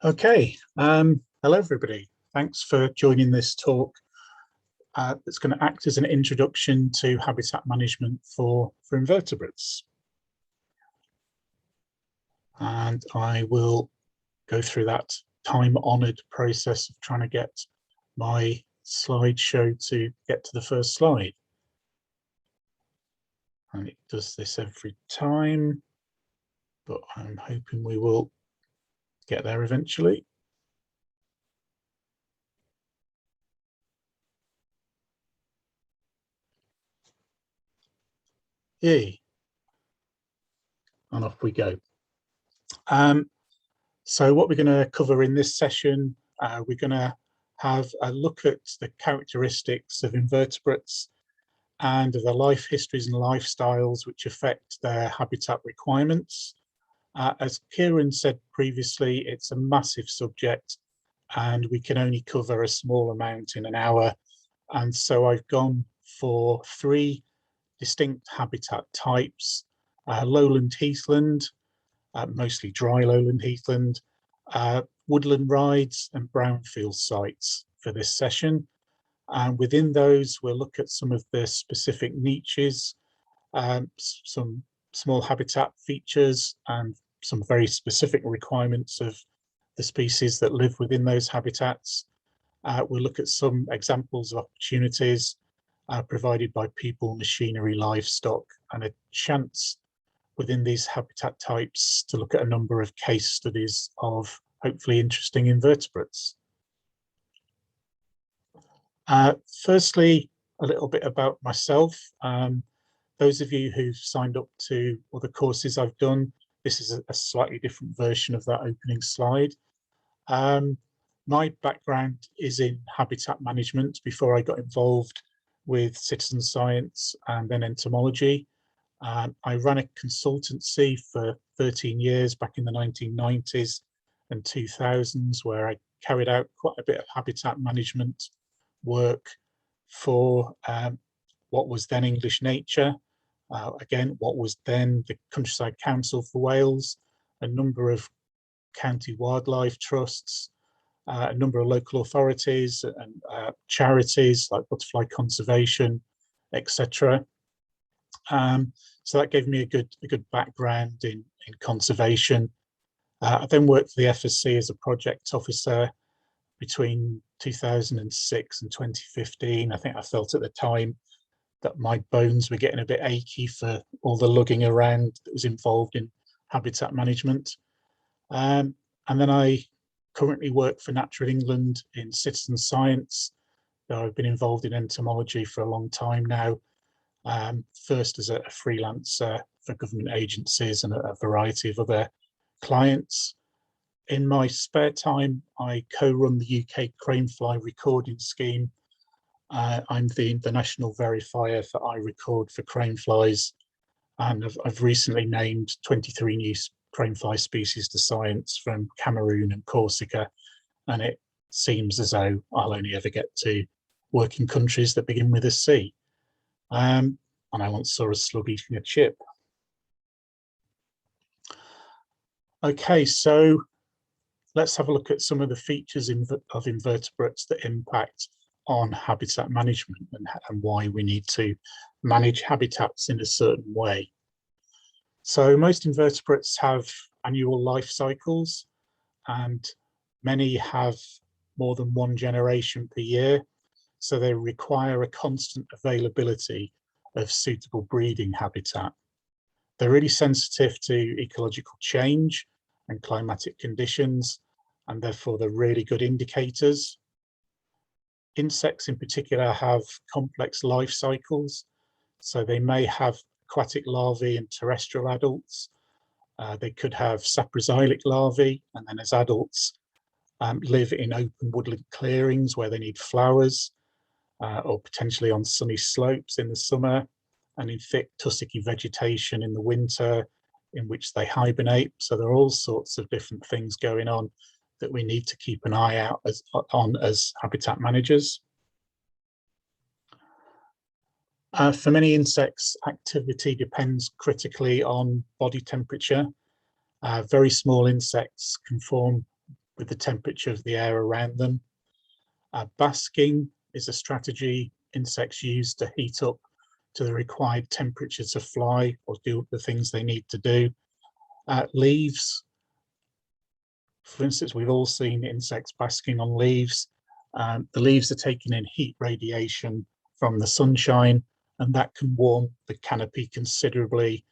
Okay, hello everybody. Thanks for joining this talk. It's going to act as an introduction to habitat management for invertebrates. And I will go through that time-honoured process of trying to get my slideshow to get to the first slide. And it does this every time, but I'm hoping we will get there eventually. Yay. And off we go. So what we're going to cover in this session, we're going to have a look at the characteristics of invertebrates and the life histories and lifestyles which affect their habitat requirements. As Kieran said previously, it's a massive subject and we can only cover a small amount in an hour. And so I've gone for three distinct habitat types: lowland heathland, mostly dry lowland heathland, woodland rides and brownfield sites for this session. And within those, we'll look at some of the specific niches, some small habitat features and some very specific requirements of the species that live within those habitats. We'll look at some examples of opportunities provided by people, machinery, livestock, and a chance within these habitat types to look at a number of case studies of hopefully interesting invertebrates. Firstly, a little bit about myself. Those of you who've signed up to other courses I've done, this is a slightly different version of that opening slide. My background is in habitat management before I got involved with citizen science and then entomology. I ran a consultancy for 13 years back in the 1990s and 2000s, where I carried out quite a bit of habitat management work for what was then English Nature, again, what was then the Countryside Council for Wales, a number of county wildlife trusts, a number of local authorities and charities like Butterfly Conservation, etc. So that gave me a good background in conservation. I then worked for the FSC as a project officer between 2006 and 2015. I think I felt at the time that my bones were getting a bit achy for all the lugging around that was involved in habitat management. And then I currently work for Natural England in citizen science. I've been involved in entomology for a long time now. First as a freelancer for government agencies and a variety of other clients. In my spare time, I co-run the UK Cranefly recording scheme. I'm the national verifier for iRecord for craneflies, and I've recently named 23 new cranefly species to science from Cameroon and Corsica, and it seems as though I'll only ever get to work in countries that begin with a C. And I once saw a slug eating a chip. Okay, so let's have a look at some of the features of invertebrates that impact on habitat management and why we need to manage habitats in a certain way. So most invertebrates have annual life cycles, and many have more than one generation per year. So they require a constant availability of suitable breeding habitat. They're really sensitive to ecological change and climatic conditions, and therefore they're really good indicators. Insects in particular have complex life cycles, so they may have aquatic larvae and terrestrial adults. They could have saproxylic larvae, and then as adults live in open woodland clearings where they need flowers, or potentially on sunny slopes in the summer, and in thick tussocky vegetation in the winter, in which they hibernate. So there are all sorts of different things going on that we need to keep an eye out on as habitat managers. For many insects, activity depends critically on body temperature. Very small insects can form with the temperature of the air around them. Basking is a strategy insects use to heat up to the required temperature to fly or do the things they need to do. Leaves, for instance, we've all seen insects basking on leaves. The leaves are taking in heat radiation from the sunshine, and that can warm the canopy considerably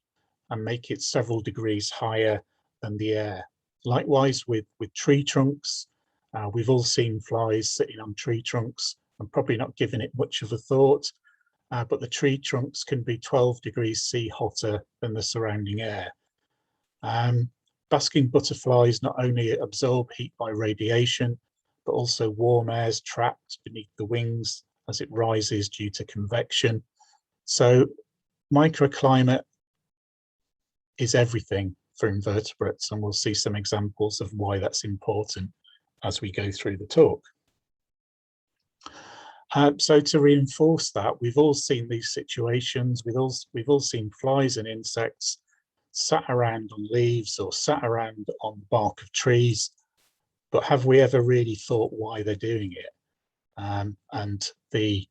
and make it several degrees higher than the air. Likewise with tree trunks, we've all seen flies sitting on tree trunks and probably not giving it much of a thought, but the tree trunks can be 12 degrees C hotter than the surrounding air. Basking butterflies not only absorb heat by radiation, but also warm air is trapped beneath the wings as it rises due to convection. So microclimate is everything for invertebrates, and we'll see some examples of why that's important as we go through the talk. So to reinforce that, we've all seen these situations. We've all seen flies and insects sat around on leaves or sat around on the bark of trees, but have we ever really thought why they're doing it? And the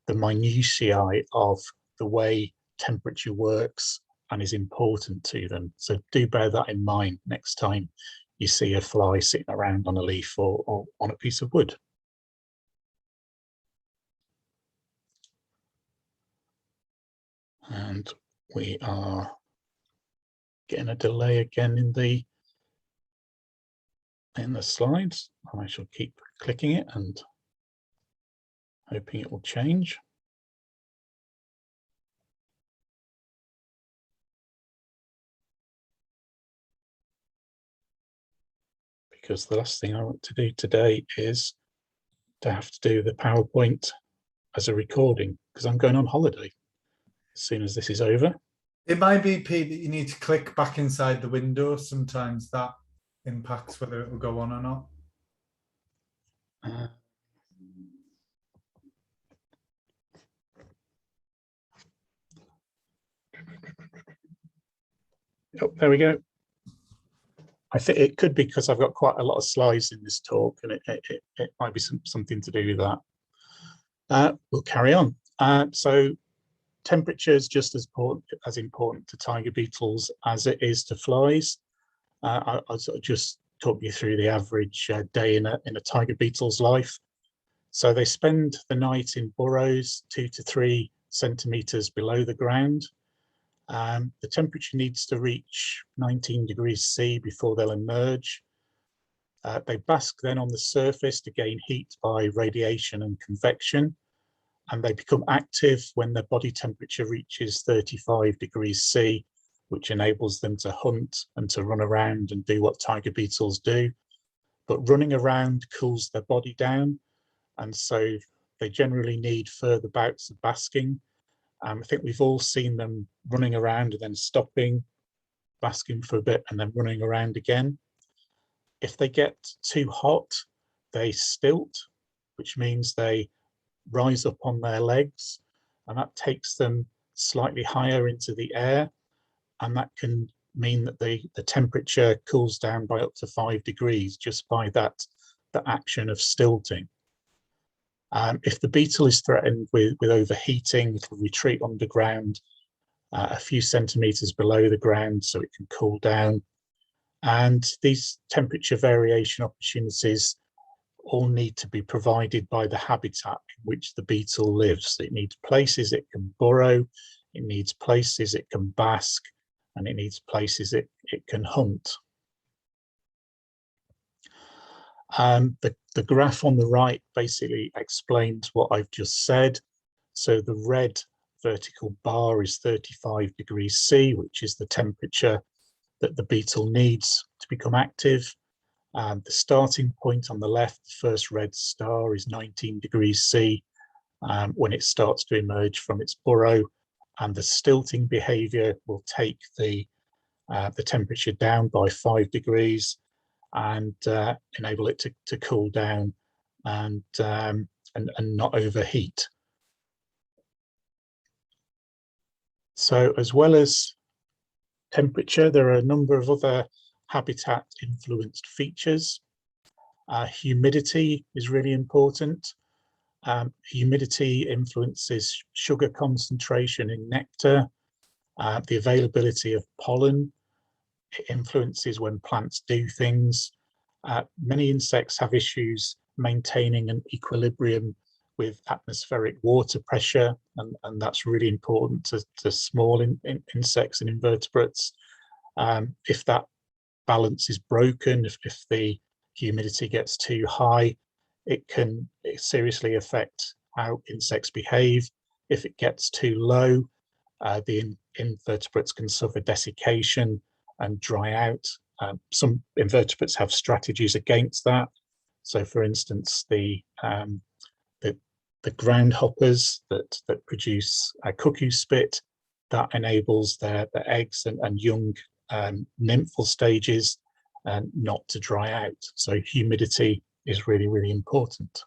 minutiae of the way temperature works and is important to them. So do bear that in mind next time you see a fly sitting around on a leaf or on a piece of wood. And we are getting a delay again in the slides. I shall keep clicking it and hoping it will change. Because the last thing I want to do today is to have to do the PowerPoint as a recording, because I'm going on holiday as soon as this is over. It might be, Pete, that you need to click back inside the window. Sometimes that impacts whether it will go on or not. Oh, there we go. I think it could be because I've got quite a lot of slides in this talk, and it might be something to do with that. We'll carry on. So temperature is just as important to tiger beetles as it is to flies. I'll sort of just talk you through the average day in a tiger beetle's life. So they spend the night in burrows 2 to 3 centimeters below the ground. The temperature needs to reach 19 degrees C before they'll emerge. They bask then on the surface to gain heat by radiation and convection, and they become active when their body temperature reaches 35 degrees C, which enables them to hunt and to run around and do what tiger beetles do. But running around cools their body down, and so they generally need further bouts of basking. I think we've all seen them running around and then stopping, basking for a bit, and then running around again. If they get too hot, they stilt, which means they rise up on their legs, and that takes them slightly higher into the air, and that can mean that the temperature cools down by up to 5 degrees just by the action of stilting. If the beetle is threatened with overheating, it'll retreat underground a few centimeters below the ground so it can cool down. And these temperature variation opportunities all need to be provided by the habitat in which the beetle lives. It needs places it can burrow, it needs places it can bask, and it needs places it can hunt. The graph on the right basically explains what I've just said. So the red vertical bar is 35 degrees C, which is the temperature that the beetle needs to become active. The starting point on the left, the first red star, is 19 degrees C when it starts to emerge from its burrow, and the stilting behavior will take the temperature down by 5 degrees and enable it to cool down and not overheat. So as well as temperature, there are a number of other habitat influenced features. Humidity is really important. Humidity influences sugar concentration in nectar, the availability of pollen. It influences when plants do things. Many insects have issues maintaining an equilibrium with atmospheric water pressure, and that's really important to small insects and invertebrates. If that balance is broken, if the humidity gets too high, it can seriously affect how insects behave. If it gets too low, the invertebrates can suffer desiccation and dry out. Some invertebrates have strategies against that. So, for instance, the groundhoppers that produce cuckoo spit, that enables their eggs and young nymphal stages not to dry out. So humidity is really, really important.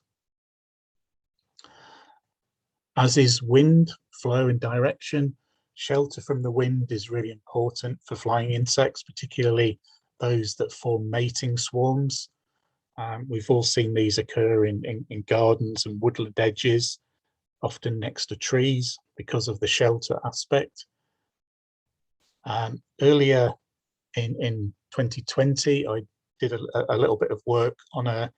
As is wind, flow and direction. Shelter from the wind is really important for flying insects, particularly those that form mating swarms. We've all seen these occur in gardens and woodland edges, often next to trees because of the shelter aspect. Earlier in 2020, I did a little bit of work on a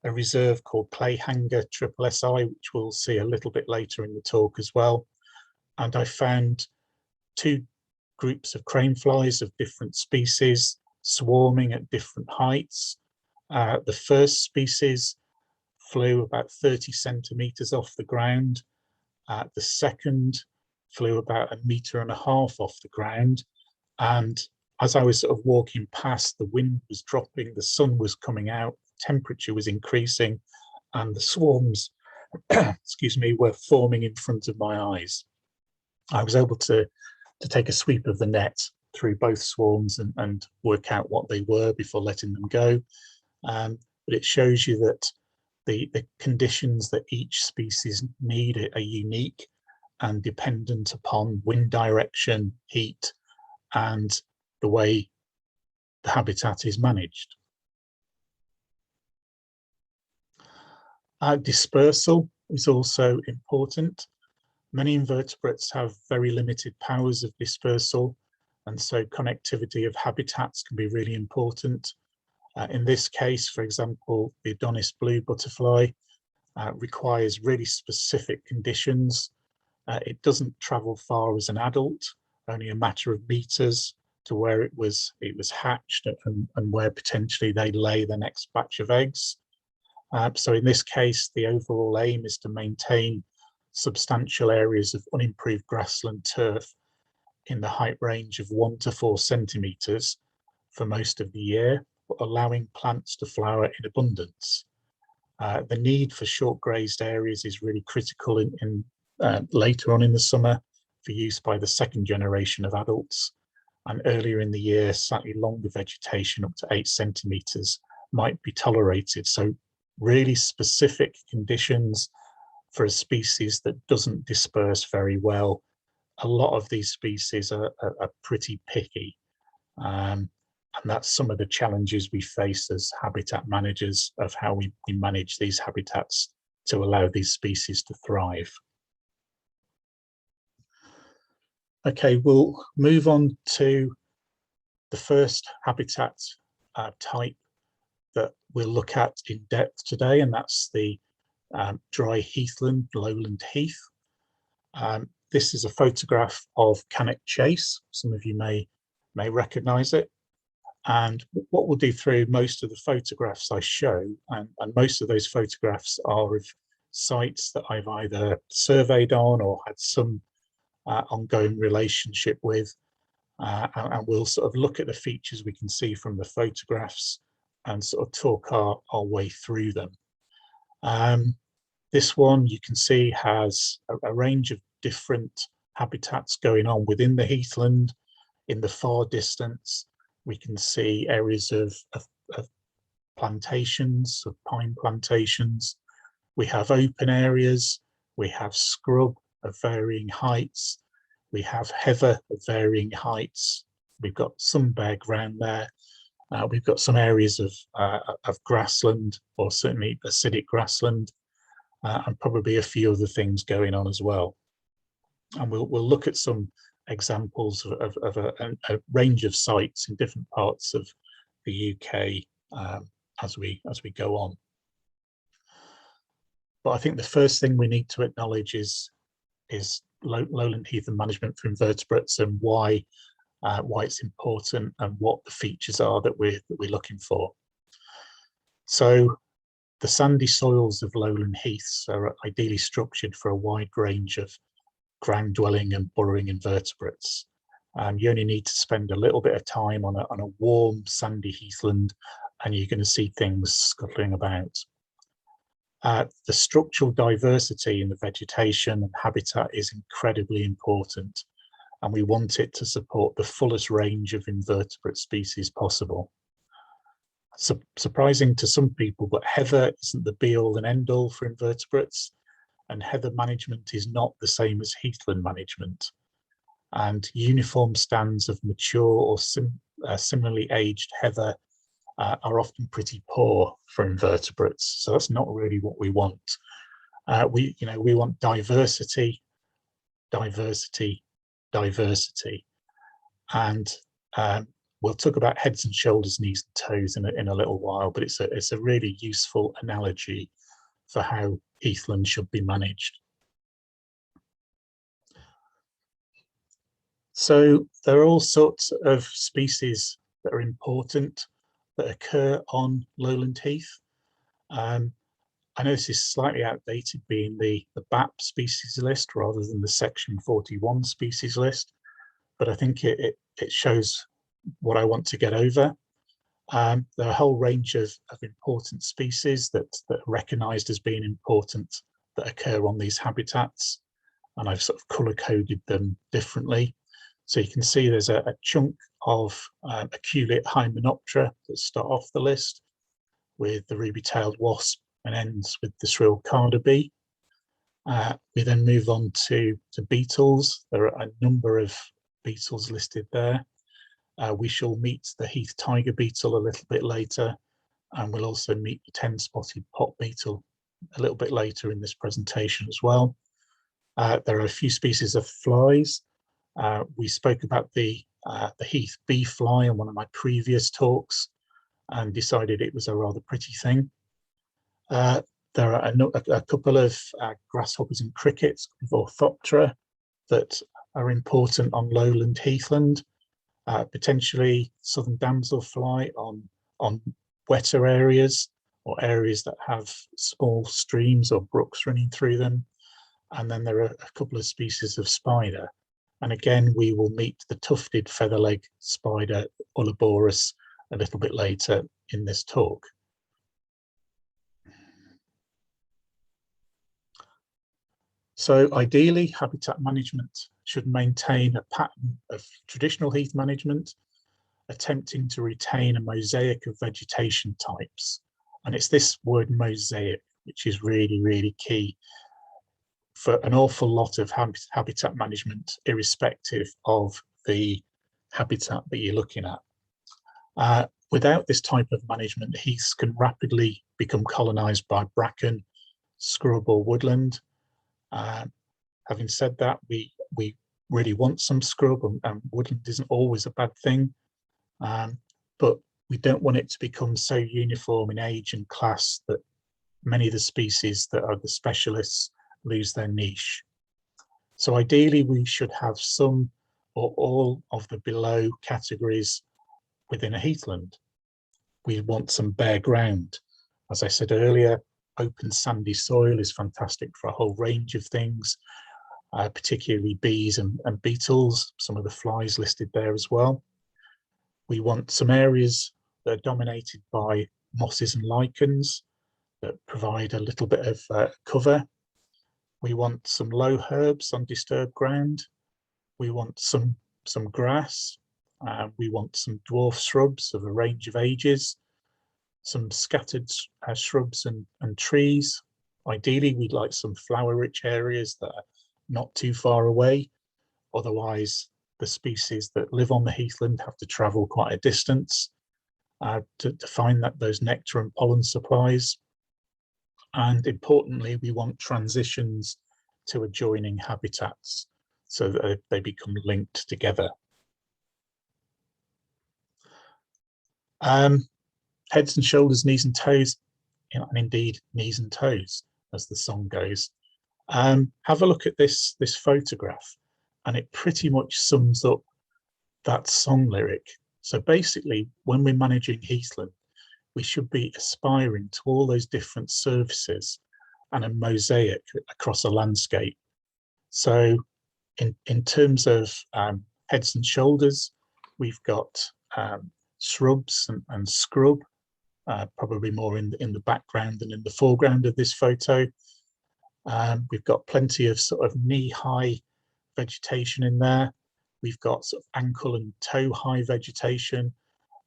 reserve called Clayhanger SSI, which we'll see a little bit later in the talk as well. And I found two groups of crane flies of different species swarming at different heights. The first species flew about 30 centimeters off the ground. The second flew about 1.5 meters off the ground. And as I was sort of walking past, the wind was dropping, the sun was coming out, temperature was increasing, and the swarms, excuse me, were forming in front of my eyes. I was able to take a sweep of the net through both swarms and work out what they were before letting them go. But it shows you that the conditions that each species need are unique and dependent upon wind direction, heat, and the way the habitat is managed. Dispersal is also important. Many invertebrates have very limited powers of dispersal, and so connectivity of habitats can be really important. In this case, for example, the Adonis blue butterfly requires really specific conditions. It doesn't travel far as an adult, only a matter of meters to where it was hatched and where potentially they lay the next batch of eggs. So in this case, the overall aim is to maintain substantial areas of unimproved grassland turf in the height range of 1 to 4 centimeters for most of the year, allowing plants to flower in abundance. The need for short grazed areas is really critical in later on in the summer for use by the second generation of adults, and earlier in the year, slightly longer vegetation up to 8 centimeters might be tolerated. So really specific conditions for a species that doesn't disperse very well. A lot of these species are pretty picky. And that's some of the challenges we face as habitat managers of how we manage these habitats to allow these species to thrive. Okay, we'll move on to the first habitat type that we'll look at in depth today, and that's the dry heathland, lowland heath. This is a photograph of Cannock Chase. Some of you may recognise it. And what we'll do through most of the photographs I show, and most of those photographs are of sites that I've either surveyed on or had some ongoing relationship with, and we'll sort of look at the features we can see from the photographs and sort of talk our way through them. This one you can see has a range of different habitats going on within the heathland. In the far distance, we can see areas of plantations, of pine plantations. We have open areas, we have scrub of varying heights, we have heather of varying heights, we've got some bare ground there, We've got some areas of grassland, or certainly acidic grassland, and probably a few other things going on as well. And we'll look at some examples of a range of sites in different parts of the UK as we go on. But I think the first thing we need to acknowledge is lowland heathen management for invertebrates, and why it's important, and what the features are that we're looking for. So the sandy soils of lowland heaths are ideally structured for a wide range of ground dwelling and burrowing invertebrates. You only need to spend a little bit of time on a warm sandy heathland and you're going to see things scuttling about. The structural diversity in the vegetation and habitat is incredibly important, and we want it to support the fullest range of invertebrate species possible. Surprising to some people, but heather isn't the be-all and end-all for invertebrates, and heather management is not the same as heathland management. And uniform stands of mature or similarly aged heather are often pretty poor for invertebrates, so that's not really what we want. We want diversity, diversity, diversity, and we'll talk about heads and shoulders, knees and toes in a little while. But it's a really useful analogy for how heathland should be managed. So there are all sorts of species that are important that occur on lowland heath. I know this is slightly outdated, being the BAP species list rather than the section 41 species list, but I think it shows what I want to get over. There are a whole range of important species that are recognised as being important that occur on these habitats, and I've sort of colour-coded them differently. So you can see there's a chunk of aculeate Hymenoptera that start off the list with the ruby-tailed wasp and ends with the shrill carder bee. We then move on to beetles. There are a number of beetles listed there. We shall meet the Heath tiger beetle a little bit later, and we'll also meet the 10-spotted pop beetle a little bit later in this presentation as well. There are a few species of flies. We spoke about the Heath bee fly in one of my previous talks and decided it was a rather pretty thing. There are a couple of grasshoppers and crickets of Orthoptera that are important on lowland heathland. Potentially southern damselfly on wetter areas, or areas that have small streams or brooks running through them. And then there are a couple of species of spider. And again, we will meet the tufted featherleg spider, Uloborus, a little bit later in this talk. So ideally, habitat management should maintain a pattern of traditional heath management, attempting to retain a mosaic of vegetation types. And it's this word mosaic, which is really, really key for an awful lot of habitat management, irrespective of the habitat that you're looking at. Without this type of management, heaths can rapidly become colonised by bracken, scrub or woodland. Having said that, we really want some scrub, and woodland isn't always a bad thing, but we don't want it to become so uniform in age and class that many of the species that are the specialists lose their niche. So ideally, we should have some or all of the below categories within a heathland. We want some bare ground. As I said earlier, open sandy soil is fantastic for a whole range of things, particularly bees and beetles, some of the flies listed there as well. We want some areas that are dominated by mosses and lichens that provide a little bit of cover. We want some low herbs on disturbed ground. We want some grass. We want some dwarf shrubs of a range of ages, some scattered shrubs and trees. Ideally, we'd like some flower-rich areas that are not too far away. Otherwise, the species that live on the heathland have to travel quite a distance. to find those nectar and pollen supplies. And importantly, we want transitions to adjoining habitats so that they become linked together. Heads and shoulders, knees and toes, and indeed knees and toes, as the song goes. Have a look at this photograph, and it pretty much sums up that song lyric. So basically, when we're managing Heathland, we should be aspiring to all those different services and a mosaic across a landscape. So in terms of heads and shoulders, we've got shrubs and scrub, probably more in the background than in the foreground of this photo. We've got plenty of sort of knee-high vegetation in there. We've got sort of ankle and toe-high vegetation,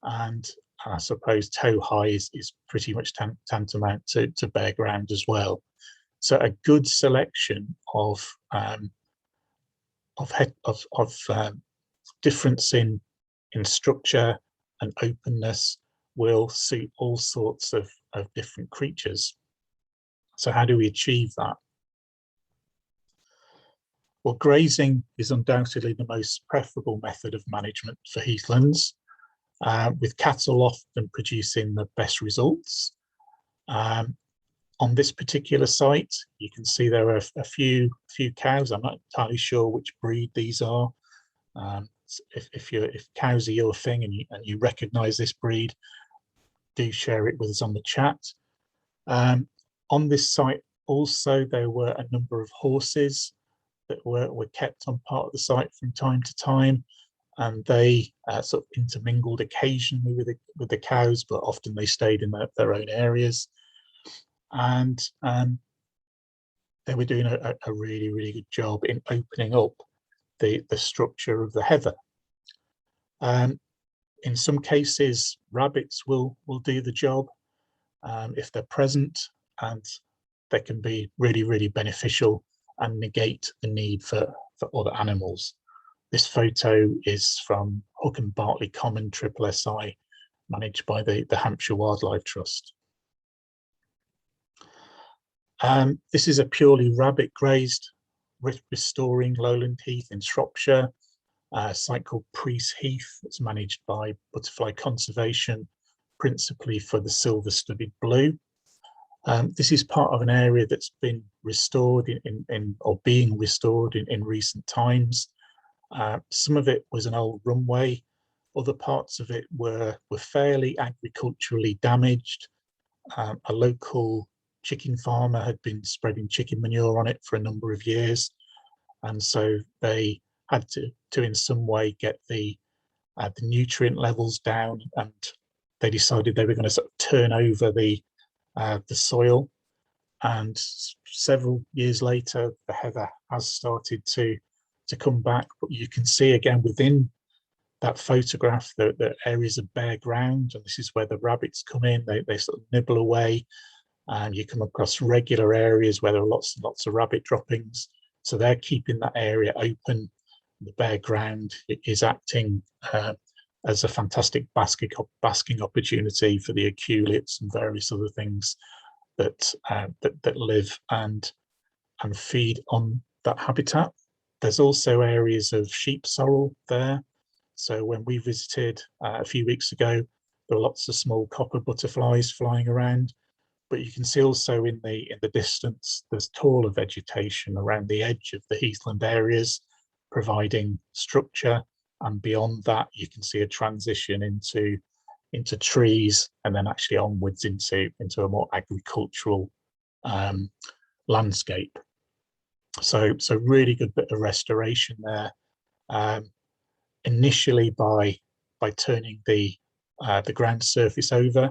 and I suppose toe-high is pretty much tantamount to bare ground as well. So a good selection of difference in structure and openness will suit all sorts of different creatures. So how do we achieve that? Well, grazing is undoubtedly the most preferable method of management for heathlands, with cattle often producing the best results. On this particular site, you can see there are a few cows. I'm not entirely sure which breed these are. If cows are your thing and you recognise this breed, do share it with us on the chat. On this site also, there were a number of horses that were kept on part of the site from time to time, and they sort of intermingled occasionally with the cows, but often they stayed in their own areas. And they were doing a really, really good job in opening up the structure of the heather. In some cases, rabbits will do the job if they're present, and they can be really, really beneficial and negate the need for other animals. This photo is from Hook and Bartley Common, SSI, managed by the Hampshire Wildlife Trust. This is a purely rabbit grazed, restoring lowland heath in Shropshire, a site called Priest Heath. It's managed by Butterfly Conservation, principally for the silver-studded blue. This is part of an area that's been restored or being restored in recent times. Some of it was an old runway. Other parts of it were fairly agriculturally damaged. A local chicken farmer had been spreading chicken manure on it for a number of years, and so they had to in some way get the nutrient levels down, and they decided they were going to sort of turn over the soil. And several years later, the heather has started to come back, but you can see again within that photograph the areas of bare ground, and this is where the rabbits come in. They sort of nibble away, and you come across regular areas where there are lots and lots of rabbit droppings. So they're keeping that area open. The bare ground is acting as a fantastic basking opportunity for the aculeates and various other things that live and feed on that habitat. There's also areas of sheep sorrel there. So when we visited a few weeks ago, there were lots of small copper butterflies flying around. But you can see also in the distance, there's taller vegetation around the edge of the heathland areas, providing structure. And beyond that, you can see a transition into trees, and then actually onwards into a more agricultural landscape. So really good bit of restoration there. Initially by turning the ground surface over,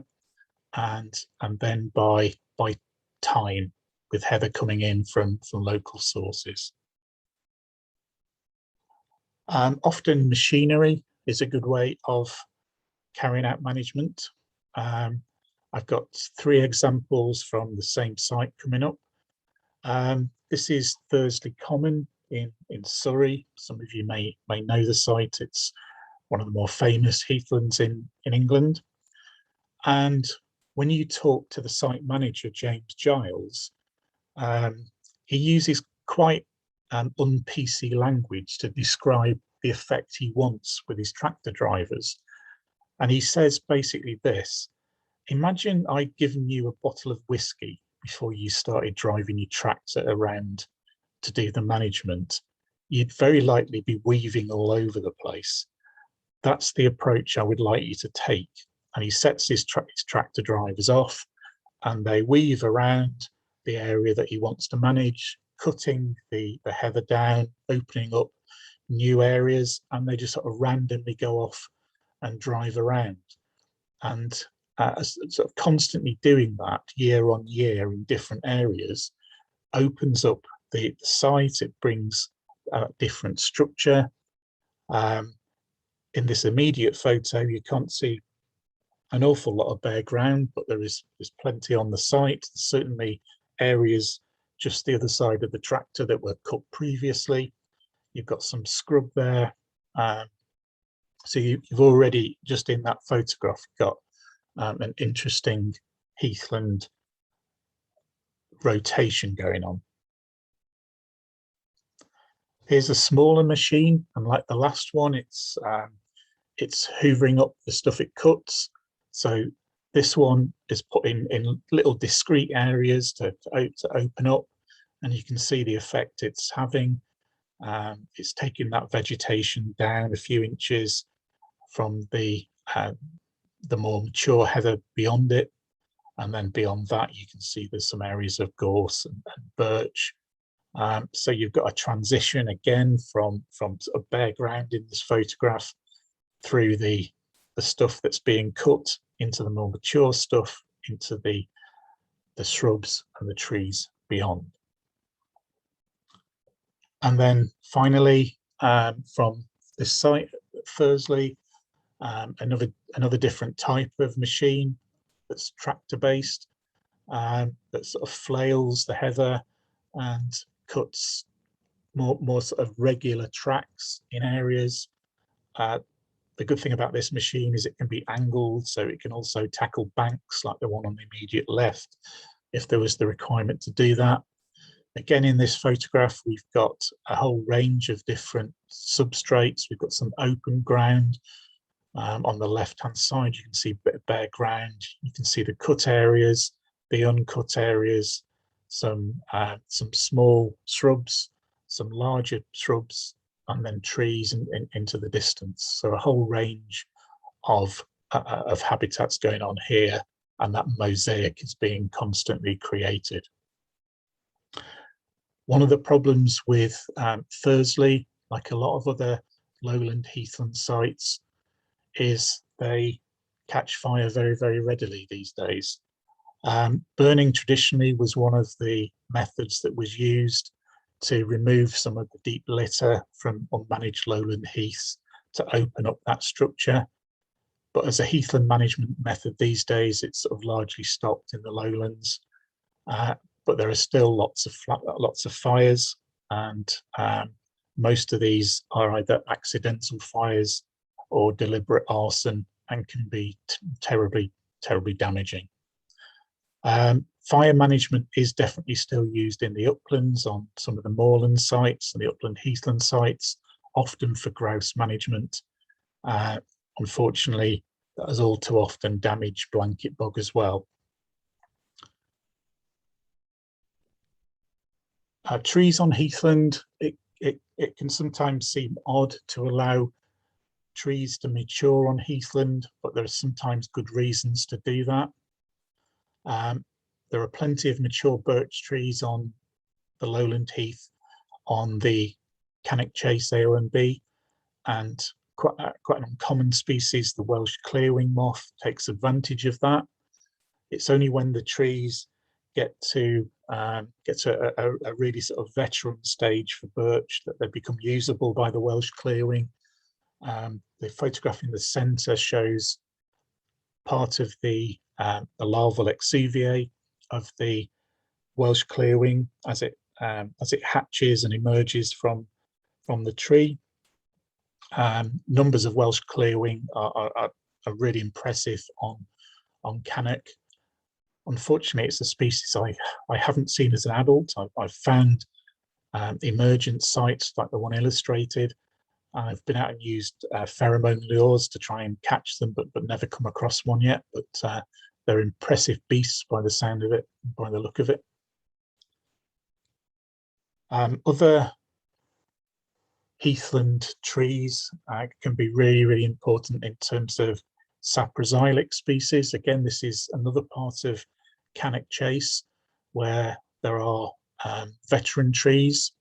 and then by time, with heather coming in from local sources. Often machinery is a good way of carrying out management. I've got 3 examples from the same site coming up. This is Thursley Common in Surrey. Some of you may know the site. It's one of the more famous heathlands in England. And when you talk to the site manager, James Giles, he uses quite un-PC language to describe the effect he wants with his tractor drivers. And he says basically this: imagine I'd given you a bottle of whiskey before you started driving your tractor around to do the management. You'd very likely be weaving all over the place. That's the approach I would like you to take. And he sets his tractor drivers off, and they weave around the area that he wants to manage, cutting the heather down, opening up new areas, and they just sort of randomly go off and drive around. And sort of constantly doing that year on year in different areas opens up the site. It brings different structure. In this immediate photo, you can't see an awful lot of bare ground, but there's plenty on the site. There's certainly areas just the other side of the tractor that were cut previously. You've got some scrub there. So you've already, just in that photograph, got an interesting heathland rotation going on. Here's a smaller machine, and like the last one, it's hoovering up the stuff it cuts. So this one is put in little discrete areas to open up, and you can see the effect it's having. It's taking that vegetation down a few inches from the more mature heather beyond it, and then beyond that you can see there's some areas of gorse and birch. So you've got a transition again from sort of bare ground in this photograph through the stuff that's being cut into the more mature stuff, into the shrubs and the trees beyond. And then finally, from this site at Thursley, another different type of machine that's tractor based, that sort of flails the heather and cuts more sort of regular tracks in areas. The good thing about this machine is it can be angled, so it can also tackle banks like the one on the immediate left, if there was the requirement to do that. Again, in this photograph, we've got a whole range of different substrates. We've got some open ground. On the left-hand side, you can see a bit of bare ground. You can see the cut areas, the uncut areas, some small shrubs, some larger shrubs, and then trees into the distance. So a whole range of habitats going on here, and that mosaic is being constantly created. One of the problems with Thursley, like a lot of other lowland heathland sites, is they catch fire very, very readily these days. Burning traditionally was one of the methods that was used to remove some of the deep litter from unmanaged lowland heaths to open up that structure. But as a heathland management method these days, it's sort of largely stopped in the lowlands. But there are still lots of fires, and most of these are either accidental fires or deliberate arson, and can be terribly damaging. Fire management is definitely still used in the uplands on some of the moorland sites and the upland heathland sites, often for grouse management. Unfortunately, that has all too often damaged blanket bog as well. Trees on heathland, it can sometimes seem odd to allow trees to mature on heathland, but there are sometimes good reasons to do that. There are plenty of mature birch trees on the lowland heath on the Cannock Chase AONB, and quite an uncommon species, the Welsh clearwing moth, takes advantage of that. It's only when the trees get to a really sort of veteran stage for birch that they become usable by the Welsh clearwing. The photograph in the centre shows part of the larval exuviae of the Welsh clearwing as it hatches and emerges from the tree. Numbers of Welsh clearwing are really impressive on Cannock. Unfortunately, it's a species I haven't seen as an adult. I've found emergent sites like the one illustrated. I've been out and used pheromone lures to try and catch them, but never come across one yet. But they're impressive beasts by the sound of it, by the look of it. Other heathland trees can be really important in terms of saproxylic species. Again, this is another part of Cannock Chase where there are veteran trees.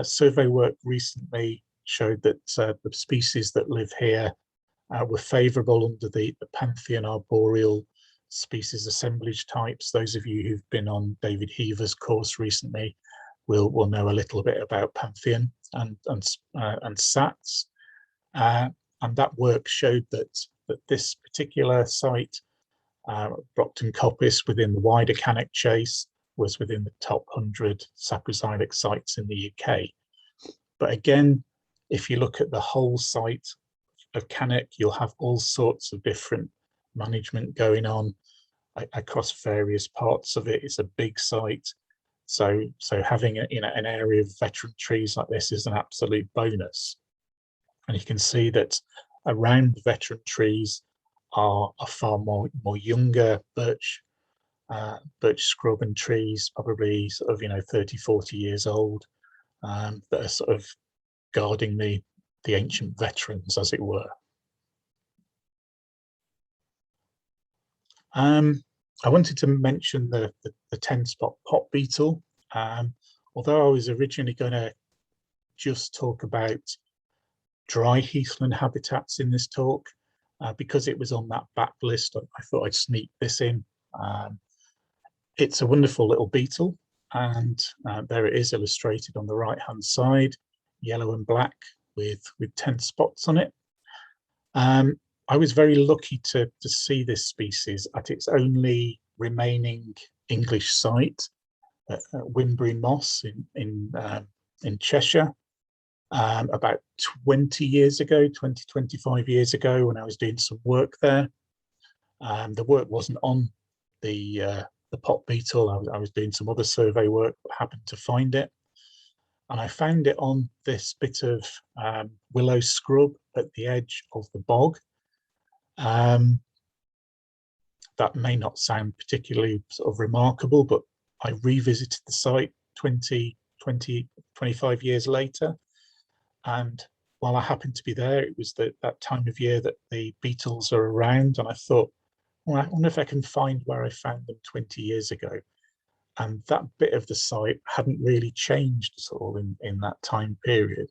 Survey work recently showed that the species that live here were favourable under the Pantheon arboreal species assemblage types. Those of you who've been on David Heaver's course recently will know a little bit about Pantheon and SATs. And that work showed that this particular site, Brockton Coppice, within the wider Cannock Chase, was within the top 100 saproxylic sites in the UK. But again, if you look at the whole site of Cannock, you'll have all sorts of different management going on across various parts of it. It's a big site. So having an area of veteran trees like this is an absolute bonus. And you can see that around the veteran trees are far more younger birch scrub and trees, probably sort of 30, 40 years old, that are sort of guarding the ancient veterans, as it were. I wanted to mention the 10 Spot Pop Beetle. Although I was originally going to just talk about dry heathland habitats in this talk, because it was on that back list, I thought I'd sneak this in. It's a wonderful little beetle, and there it is illustrated on the right hand side, yellow and black with 10 spots on it. I was very lucky to see this species at its only remaining English site at Wimbury Moss in Cheshire, about 20 years ago, 25 years ago, when I was doing some work there. The work wasn't on the pop beetle. I was doing some other survey work, but happened to find it. And I found it on this bit of willow scrub at the edge of the bog. That may not sound particularly sort of remarkable, but I revisited the site 25 years later. And while I happened to be there, it was that time of year that the beetles are around. And I thought, well, I wonder if I can find where I found them 20 years ago. And that bit of the site hadn't really changed at all in that time period.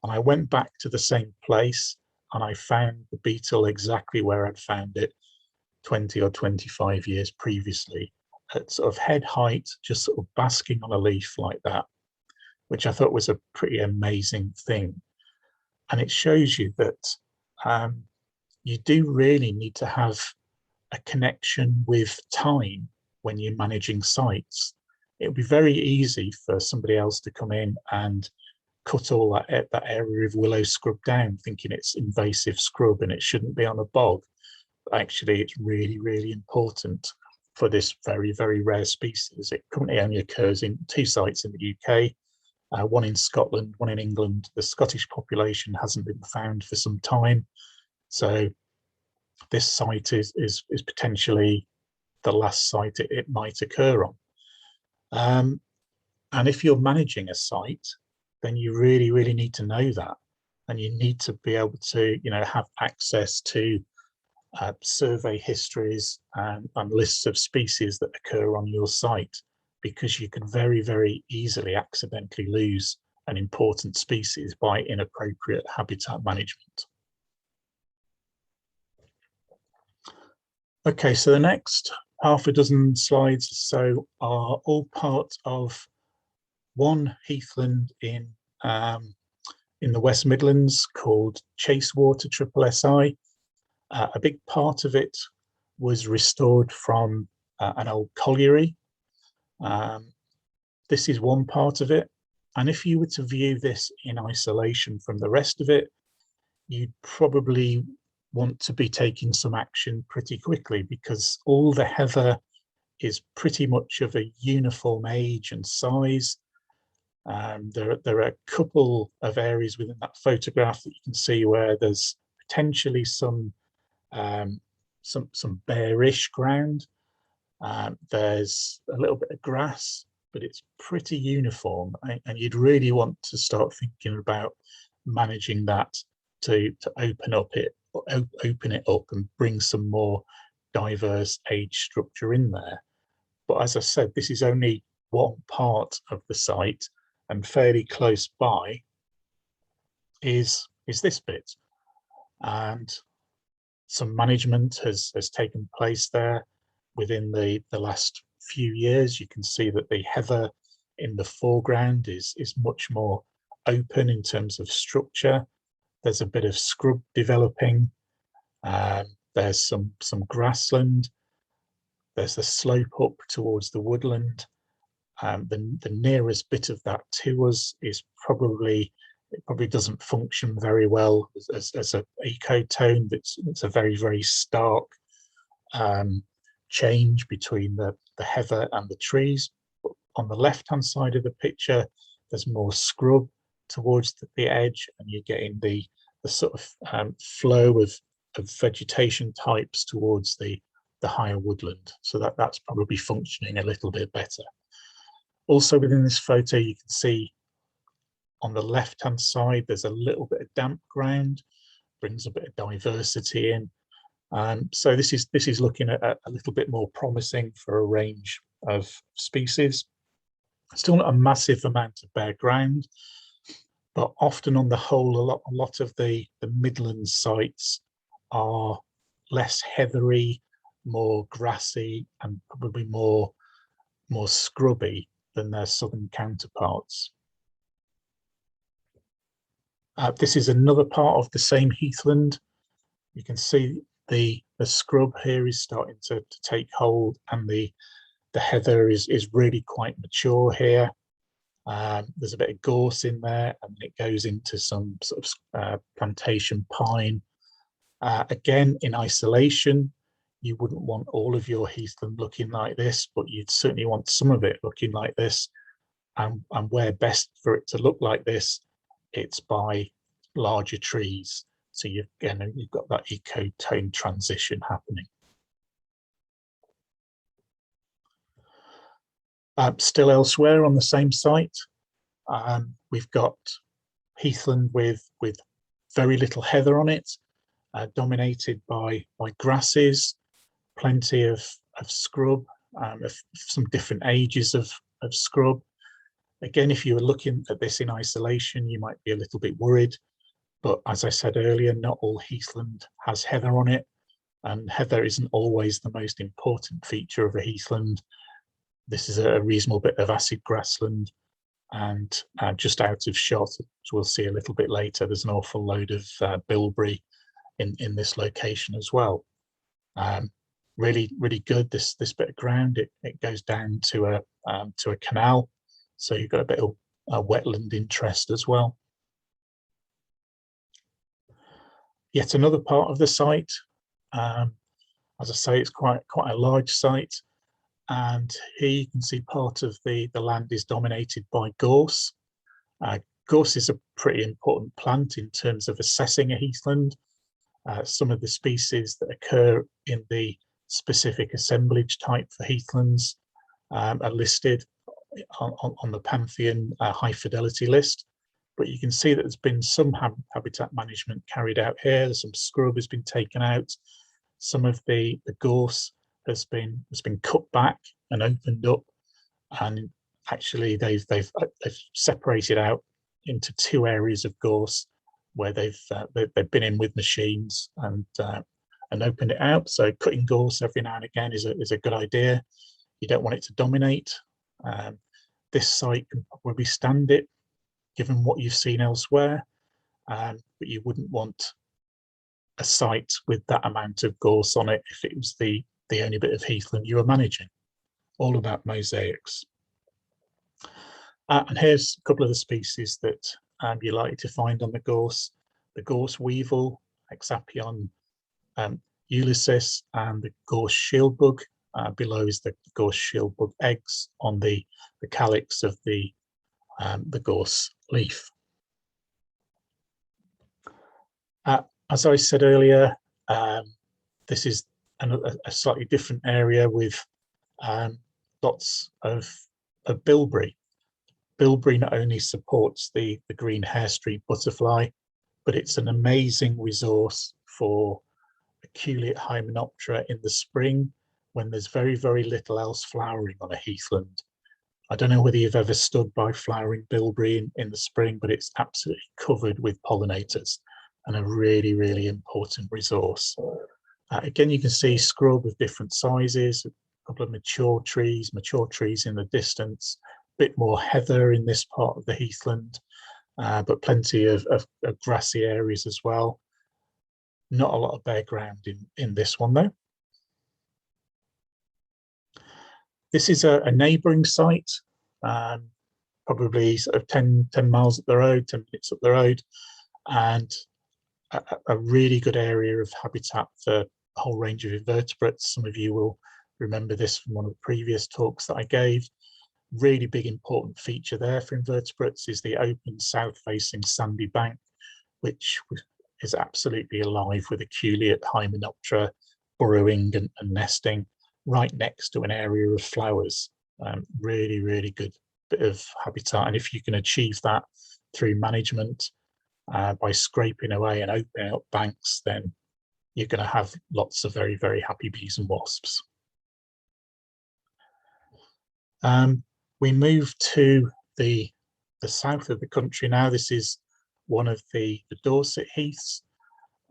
And I went back to the same place and I found the beetle exactly where I'd found it 20 or 25 years previously, at sort of head height, just sort of basking on a leaf like that, which I thought was a pretty amazing thing. And it shows you that you do really need to have a connection with time when you're managing sites. It would be very easy for somebody else to come in and cut all that area of willow scrub down, thinking it's invasive scrub and it shouldn't be on a bog. But actually, it's really important for this very rare species. It currently only occurs in 2 sites in the UK, one in Scotland, one in England. The Scottish population hasn't been found for some time. So this site is potentially the last site it might occur on. And if you're managing a site, then you really need to know that. And you need to be able to, have access to survey histories and lists of species that occur on your site, because you can very easily accidentally lose an important species by inappropriate habitat management. Okay, so the next half a dozen slides or so are all part of one heathland in the West Midlands called Chasewater SSSI. A big part of it was restored from an old colliery. This is one part of it. And if you were to view this in isolation from the rest of it, you'd probably want to be taking some action pretty quickly, because all the heather is pretty much of a uniform age and size. There are a couple of areas within that photograph that you can see where there's potentially some bearish ground. There's a little bit of grass, but it's pretty uniform, and you'd really want to start thinking about managing that to open it up and bring some more diverse age structure in there. But as I said, this is only one part of the site, and fairly close by is this bit, and some management has taken place there within the last few years. You can see that the heather in the foreground is much more open in terms of structure. There's a bit of scrub developing. There's some grassland. There's the slope up towards the woodland. The nearest bit of that to us is probably doesn't function very well as an ecotone. It's a very, very stark change between the heather and the trees. But on the left-hand side of the picture, there's more scrub towards the edge, and you're getting the sort of flow of vegetation types towards the higher woodland. So that's probably functioning a little bit better. Also within this photo, you can see on the left-hand side, there's a little bit of damp ground, brings a bit of diversity in. So this is looking at a little bit more promising for a range of species. Still not a massive amount of bare ground, but often on the whole, a lot of the Midland sites are less heathery, more grassy, and probably more scrubby than their southern counterparts. This is another part of the same heathland. You can see the scrub here is starting to take hold, and the heather is really quite mature here. There's a bit of gorse in there, and it goes into some sort of plantation pine. Again, in isolation, you wouldn't want all of your heathland looking like this, but you'd certainly want some of it looking like this. And where best for it to look like this, it's by larger trees. So you've got that ecotone transition happening. Still elsewhere on the same site, we've got heathland with very little heather on it, dominated by grasses, plenty of scrub, of some different ages of scrub. Again, if you were looking at this in isolation, you might be a little bit worried. But as I said earlier, not all heathland has heather on it, and heather isn't always the most important feature of a heathland. This is a reasonable bit of acid grassland, and just out of shot, as we'll see a little bit later, there's an awful load of bilberry in this location as well. Really, really good. This bit of ground, it goes down to a canal, so you've got a bit of wetland interest as well. Yet another part of the site. As I say, it's quite a large site, and here you can see part of the land is dominated by gorse. Gorse is a pretty important plant in terms of assessing a heathland. Some of the species that occur in the specific assemblage type for heathlands are listed on the Pantheon high fidelity list. But you can see that there's been some habitat management carried out here. Some scrub has been taken out. Some of the gorse has been cut back and opened up, and actually they've separated out into two areas of gorse where they've been in with machines and opened it out. So cutting gorse every now and again is a good idea. You don't want it to dominate. This site can probably stand it, given what you've seen elsewhere, but you wouldn't want a site with that amount of gorse on it if it was the only bit of heathland you were managing. All about mosaics. And here's a couple of the species that you're likely to find on the gorse. The gorse weevil, Hexapion Ulysses and the gorse shieldbug. Below is the gorse shieldbug eggs on the calyx of the gorse leaf. As I said earlier, this is a slightly different area with lots of bilberry. Bilberry not only supports the green hair streak butterfly, but it's an amazing resource for aculeate hymenoptera in the spring when there's very, very little else flowering on a heathland. I don't know whether you've ever stood by flowering bilberry in the spring, but it's absolutely covered with pollinators and a really, really important resource. Again, you can see scrub of different sizes, a couple of mature trees in the distance, a bit more heather in this part of the heathland, but plenty of grassy areas as well. Not a lot of bare ground in this one though. This is a neighbouring site, probably sort of 10 miles up the road, 10 minutes up the road, and a really good area of habitat for a whole range of invertebrates. Some of you will remember this from one of the previous talks that I gave. Really big important feature there for invertebrates is the open south-facing sandy bank, which is absolutely alive with aculeate hymenoptera burrowing and nesting right next to an area of flowers. Really, really good bit of habitat. And if you can achieve that through management by scraping away and opening up banks, then you're going to have lots of very, very happy bees and wasps. We move to the south of the country now. This is one of the Dorset heaths,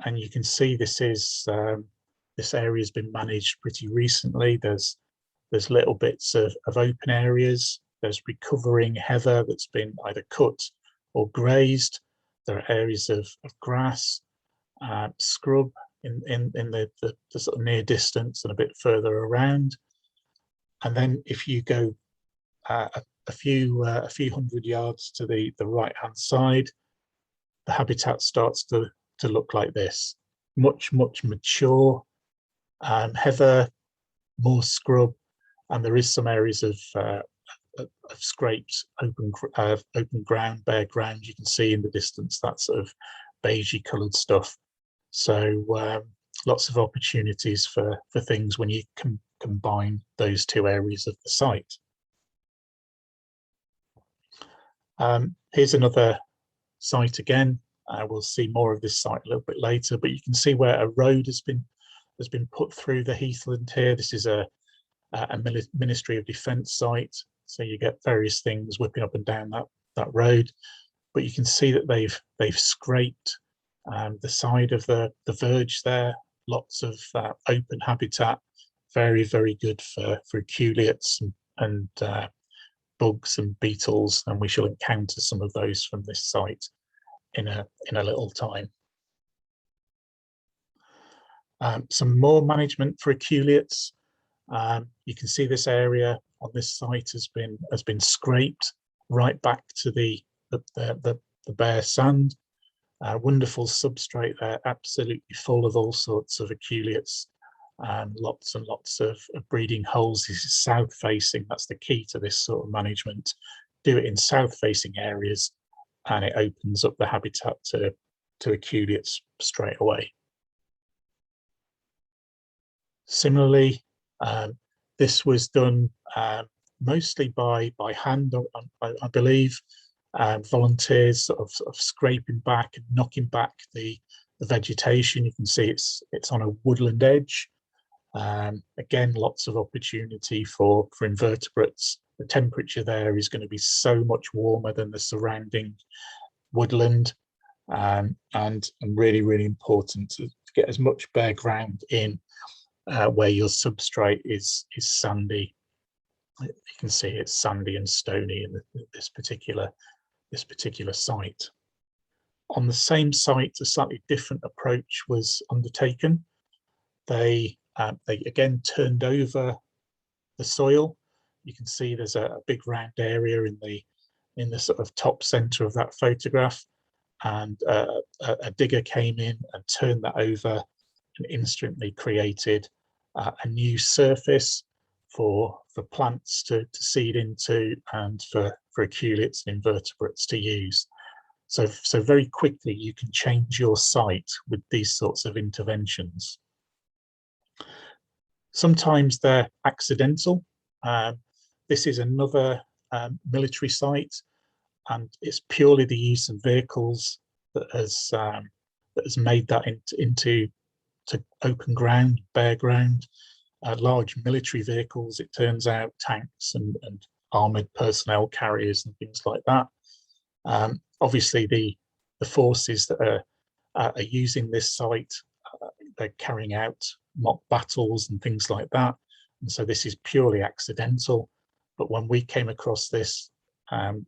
and you can see this is this area has been managed pretty recently. There's little bits of open areas. There's recovering heather that's been either cut or grazed. There are areas of grass, scrub in the sort of near distance and a bit further around. And then if you go a few hundred yards to the right hand side, the habitat starts to look like this. Much mature heather, more scrub, and there is some areas of scraped open ground, bare ground. You can see in the distance that sort of beigey coloured stuff. So lots of opportunities for things when you can combine those two areas of the site. Here's another site again. We'll see more of this site a little bit later, but you can see where a road has been put through the heathland here. This is a Ministry of Defence site, so you get various things whipping up and down that road. But you can see that they've scraped the side of the verge there. Lots of open habitat, very, very good for aculeates and bugs and beetles, and we shall encounter some of those from this site in a little time. Some more management for aculeates. You can see this area on this site has been scraped right back to the bare sand. Wonderful substrate there, absolutely full of all sorts of aculeates, and lots of breeding holes. This is south facing. That's the key to this sort of management. Do it in south facing areas, and it opens up the habitat to aculeates straight away. Similarly, this was done mostly by hand, I believe. Volunteers sort of scraping back and knocking back the vegetation. You can see it's on a woodland edge. Again, lots of opportunity for invertebrates. The temperature there is going to be so much warmer than the surrounding woodland, and really, really important to get as much bare ground in where your substrate is sandy. You can see it's sandy and stony in this particular site. On the same site, a slightly different approach was undertaken. They again turned over the soil. You can see there's a big round area in the sort of top center of that photograph, and a digger came in and turned that over instantly created a new surface for plants to seed into, and for aculeates and invertebrates to use. So very quickly you can change your site with these sorts of interventions. Sometimes they're accidental. This is another military site, and it's purely the use of vehicles that has made that into open ground, bare ground. Large military vehicles, it turns out, tanks and armoured personnel carriers and things like that. Obviously, the forces that are using this site, they're carrying out mock battles and things like that, and so this is purely accidental. But when we came across this,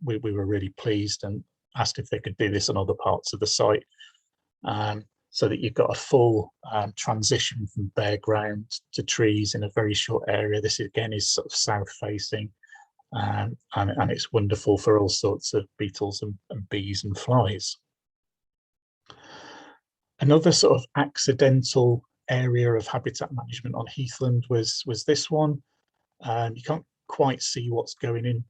we were really pleased and asked if they could do this on other parts of the site, so that you've got a full transition from bare ground to trees in a very short area. This again is sort of south facing, and it's wonderful for all sorts of beetles and bees and flies. Another sort of accidental area of habitat management on Heathland was this one. You can't quite see what's going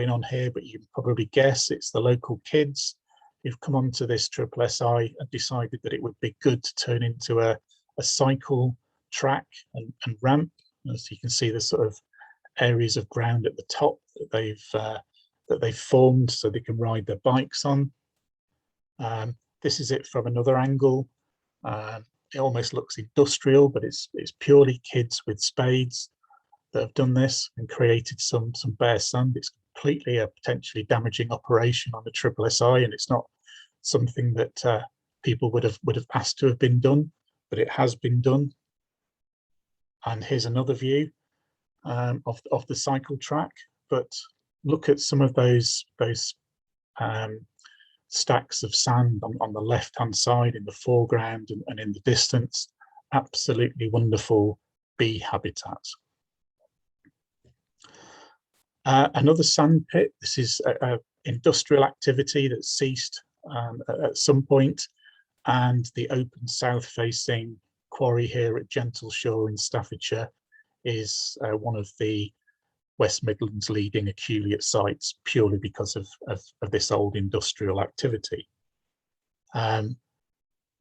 on here, but you can probably guess it's the local kids who've come onto this SSSI and decided that it would be good to turn into a cycle track and ramp. As you can see, the sort of areas of ground at the top that they've formed so they can ride their bikes on. This is it from another angle. It almost looks industrial, but it's purely kids with spades that have done this and created some bare sand. It's completely a potentially damaging operation on the SSSI, and it's not something that people would have asked to have been done, but it has been done. And here's another view of the cycle track. But look at some of those stacks of sand on the left-hand side, in the foreground and in the distance. Absolutely wonderful bee habitat. Another sand pit. This is a industrial activity that ceased at some point, and the open south-facing quarry here at Gentleshore in Staffordshire is one of the West Midlands leading aculeate sites, purely because of this old industrial activity.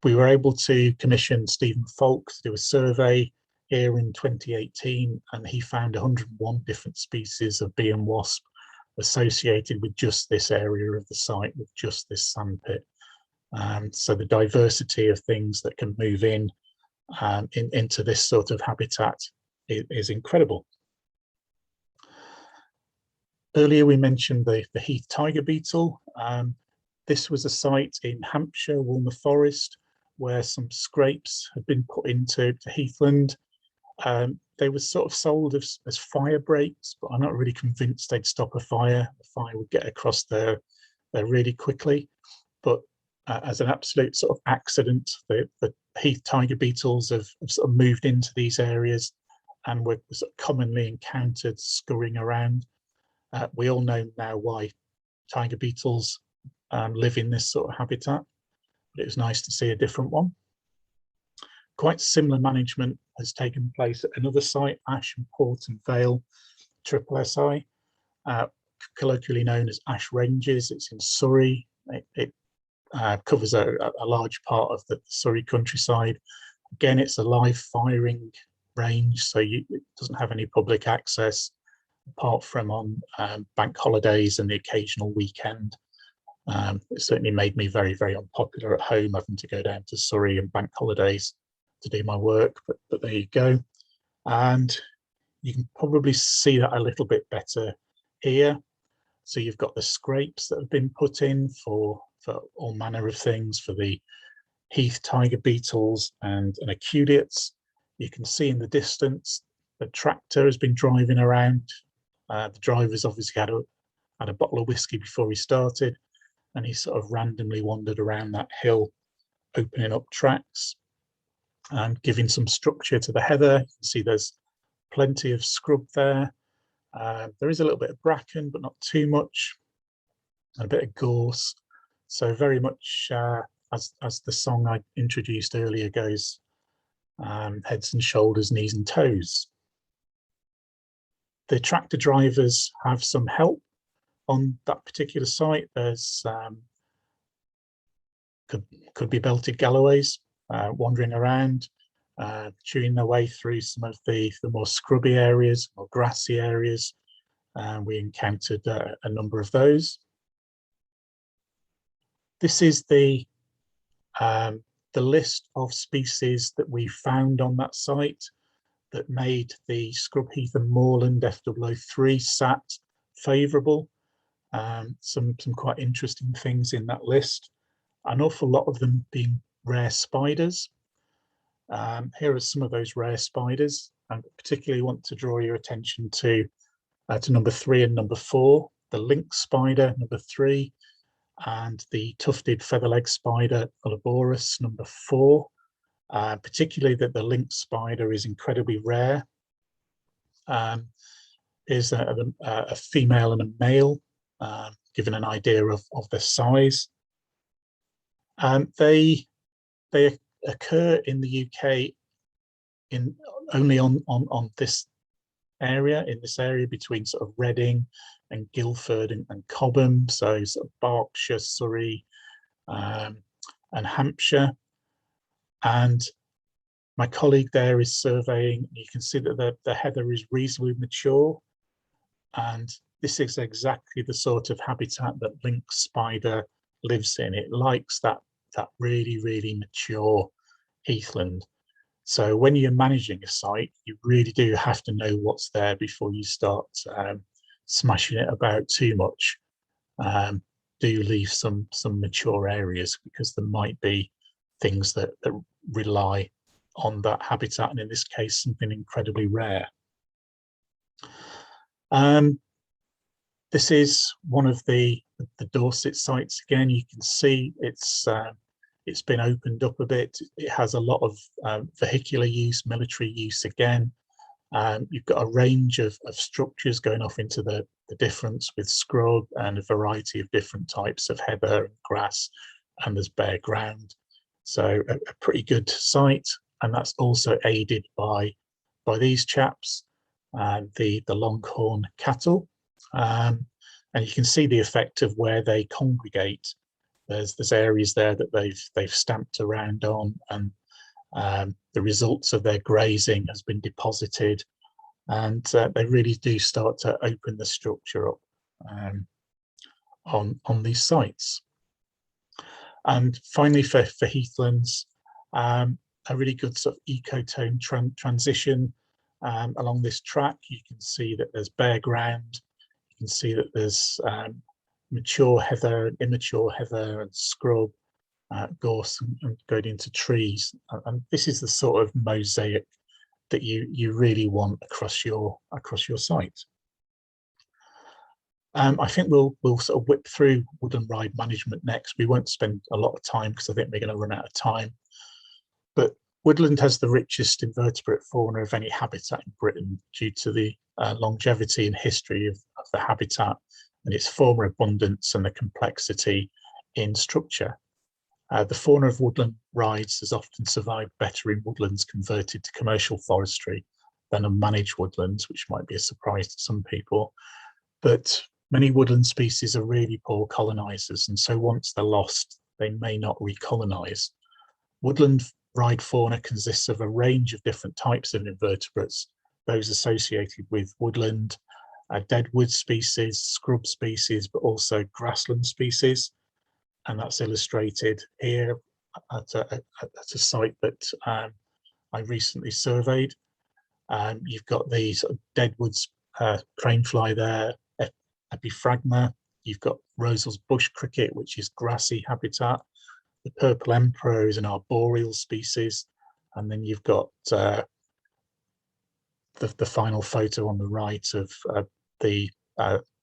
We were able to commission Stephen Falk to do a survey here in 2018, and he found 101 different species of bee and wasp associated with just this area of the site, with just this sandpit. So the diversity of things that can move into this sort of habitat is incredible. Earlier we mentioned the Heath tiger beetle. This was a site in Hampshire, Woolmer Forest, where some scrapes had been put into Heathland. They were sort of sold as fire breaks, but I'm not really convinced they'd stop a fire. The fire would get across there really quickly. But as an absolute sort of accident, the Heath tiger beetles have sort of moved into these areas and were sort of commonly encountered scurrying around. We all know now why tiger beetles live in this sort of habitat, but it was nice to see a different one. Quite similar management has taken place at another site, Ash and Porton Vale, SSSI, colloquially known as Ash Ranges. It's in Surrey. It covers a large part of the Surrey countryside. Again, it's a live firing range, so it doesn't have any public access apart from on bank holidays and the occasional weekend. It certainly made me very, very unpopular at home, having to go down to Surrey and bank holidays to do my work, but there you go. And you can probably see that a little bit better here. So you've got the scrapes that have been put in for all manner of things, for the Heath tiger beetles and aculeates. You can see in the distance the tractor has been driving around. The driver's obviously had a bottle of whiskey before he started, and he sort of randomly wandered around that hill, opening up tracks and giving some structure to the heather. You can see there's plenty of scrub there. There is a little bit of bracken, but not too much, and a bit of gorse. So very much as the song I introduced earlier goes, heads and shoulders, knees and toes. The tractor drivers have some help on that particular site. There's could be belted galloways wandering around, chewing their way through some of the more scrubby areas or grassy areas. We encountered a number of those. This is the list of species that we found on that site that made the scrub heath and moorland FW03 SAT favourable. Some quite interesting things in that list. An awful lot of them being rare spiders. Here are some of those rare spiders. I particularly want to draw your attention to number 3 and number 4, the lynx spider, number 3, and the tufted featherleg spider, Uloborus, number 4. Particularly that the lynx spider is incredibly rare. Is a female and a male, given an idea of their size. They occur in the UK only on this area, between sort of Reading and Guildford and Cobham, so sort of Berkshire, Surrey, and Hampshire. And my colleague there is surveying. You can see that the heather is reasonably mature, and this is exactly the sort of habitat that lynx spider lives in. It likes that really, really mature heathland. So when you're managing a site, you really do have to know what's there before you start smashing it about too much. Do leave some mature areas, because there might be things that rely on that habitat, and in this case something incredibly rare. This is one of the Dorset sites. Again, you can see it's been opened up a bit. It has a lot of vehicular use, military use again. You've got a range of structures going off into the difference with scrub and a variety of different types of heather and grass, and there's bare ground. So a pretty good site, and that's also aided by these chaps, the longhorn cattle. And you can see the effect of where they congregate. There's areas there that they've stamped around on, and the results of their grazing has been deposited, and they really do start to open the structure up on these sites. And finally, for Heathlands, a really good sort of ecotone transition along this track. You can see that there's bare ground. You can see that there's mature heather, immature heather, and scrub, gorse, and going into trees. And this is the sort of mosaic that you really want across your site. I think we'll sort of whip through woodland ride management next. We won't spend a lot of time because I think we're going to run out of time. But woodland has the richest invertebrate fauna of any habitat in Britain, due to the longevity and history of the habitat and its fauna abundance and the complexity in structure. The fauna of woodland rides has often survived better in woodlands converted to commercial forestry than unmanaged woodlands, which might be a surprise to some people. But many woodland species are really poor colonizers, and so once they're lost, they may not recolonize. Woodland ride fauna consists of a range of different types of invertebrates, those associated with woodland, deadwood species, scrub species, but also grassland species. And that's illustrated here at a site that I recently surveyed. You've got the sort of deadwoods cranefly there, Epiphragma. You've got Rosel's bush cricket, which is grassy habitat. The purple emperor is an arboreal species. And then you've got the final photo on the right of the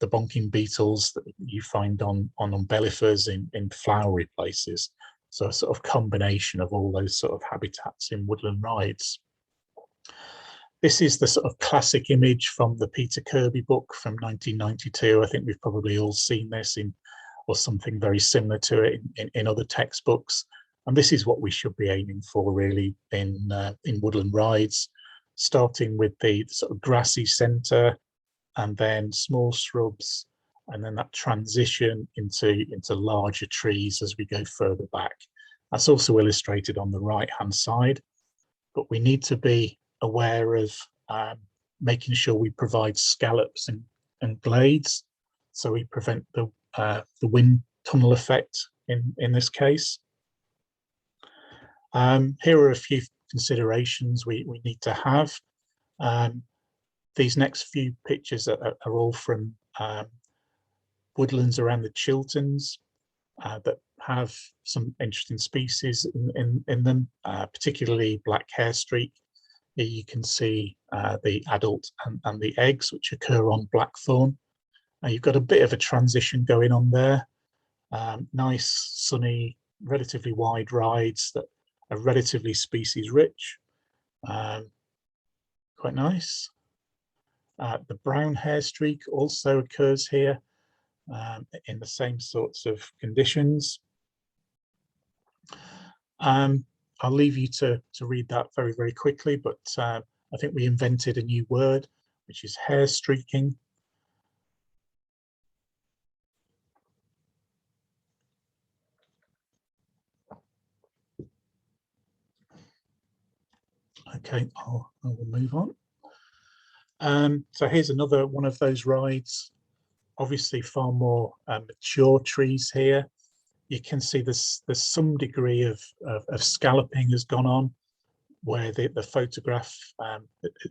bonking beetles that you find on umbellifers in flowery places. So a sort of combination of all those sort of habitats in woodland rides. This is the sort of classic image from the Peter Kirby book from 1992. I think we've probably all seen this or something very similar to it in other textbooks. And this is what we should be aiming for really in woodland rides, starting with the sort of grassy centre, and then small shrubs, and then that transition into larger trees as we go further back. That's also illustrated on the right hand side, but we need to be aware of making sure we provide scallops and glades, so we prevent the wind tunnel effect in this case. Here are a few considerations we need to have. These next few pictures are all from woodlands around the Chilterns that have some interesting species in them, particularly black hairstreak. Here you can see the adult and the eggs, which occur on blackthorn. You've got a bit of a transition going on there. Nice, sunny, relatively wide rides that are relatively species rich. Quite nice. The brown hairstreak also occurs here in the same sorts of conditions. I'll leave you to read that very, very quickly, but I think we invented a new word, which is hair streaking. Okay, I will move on. So here's another one of those rides. Obviously far more mature trees here. You can see there's some degree of scalloping has gone on where the photograph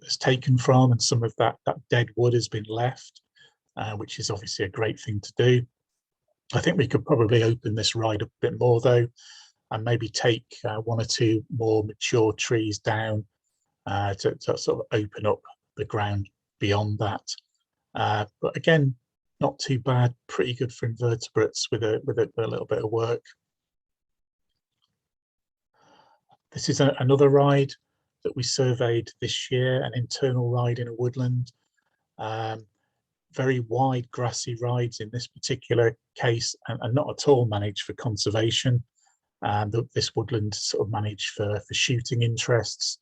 is taken from, and some of that dead wood has been left, which is obviously a great thing to do. I think we could probably open this ride a bit more though, and maybe take one or two more mature trees down to sort of open up the ground beyond that. But again, not too bad, pretty good for invertebrates with a little bit of work. This is another ride that we surveyed this year, an internal ride in a woodland. Very wide grassy rides in this particular case, and not at all managed for conservation. This woodland sort of managed for shooting interests,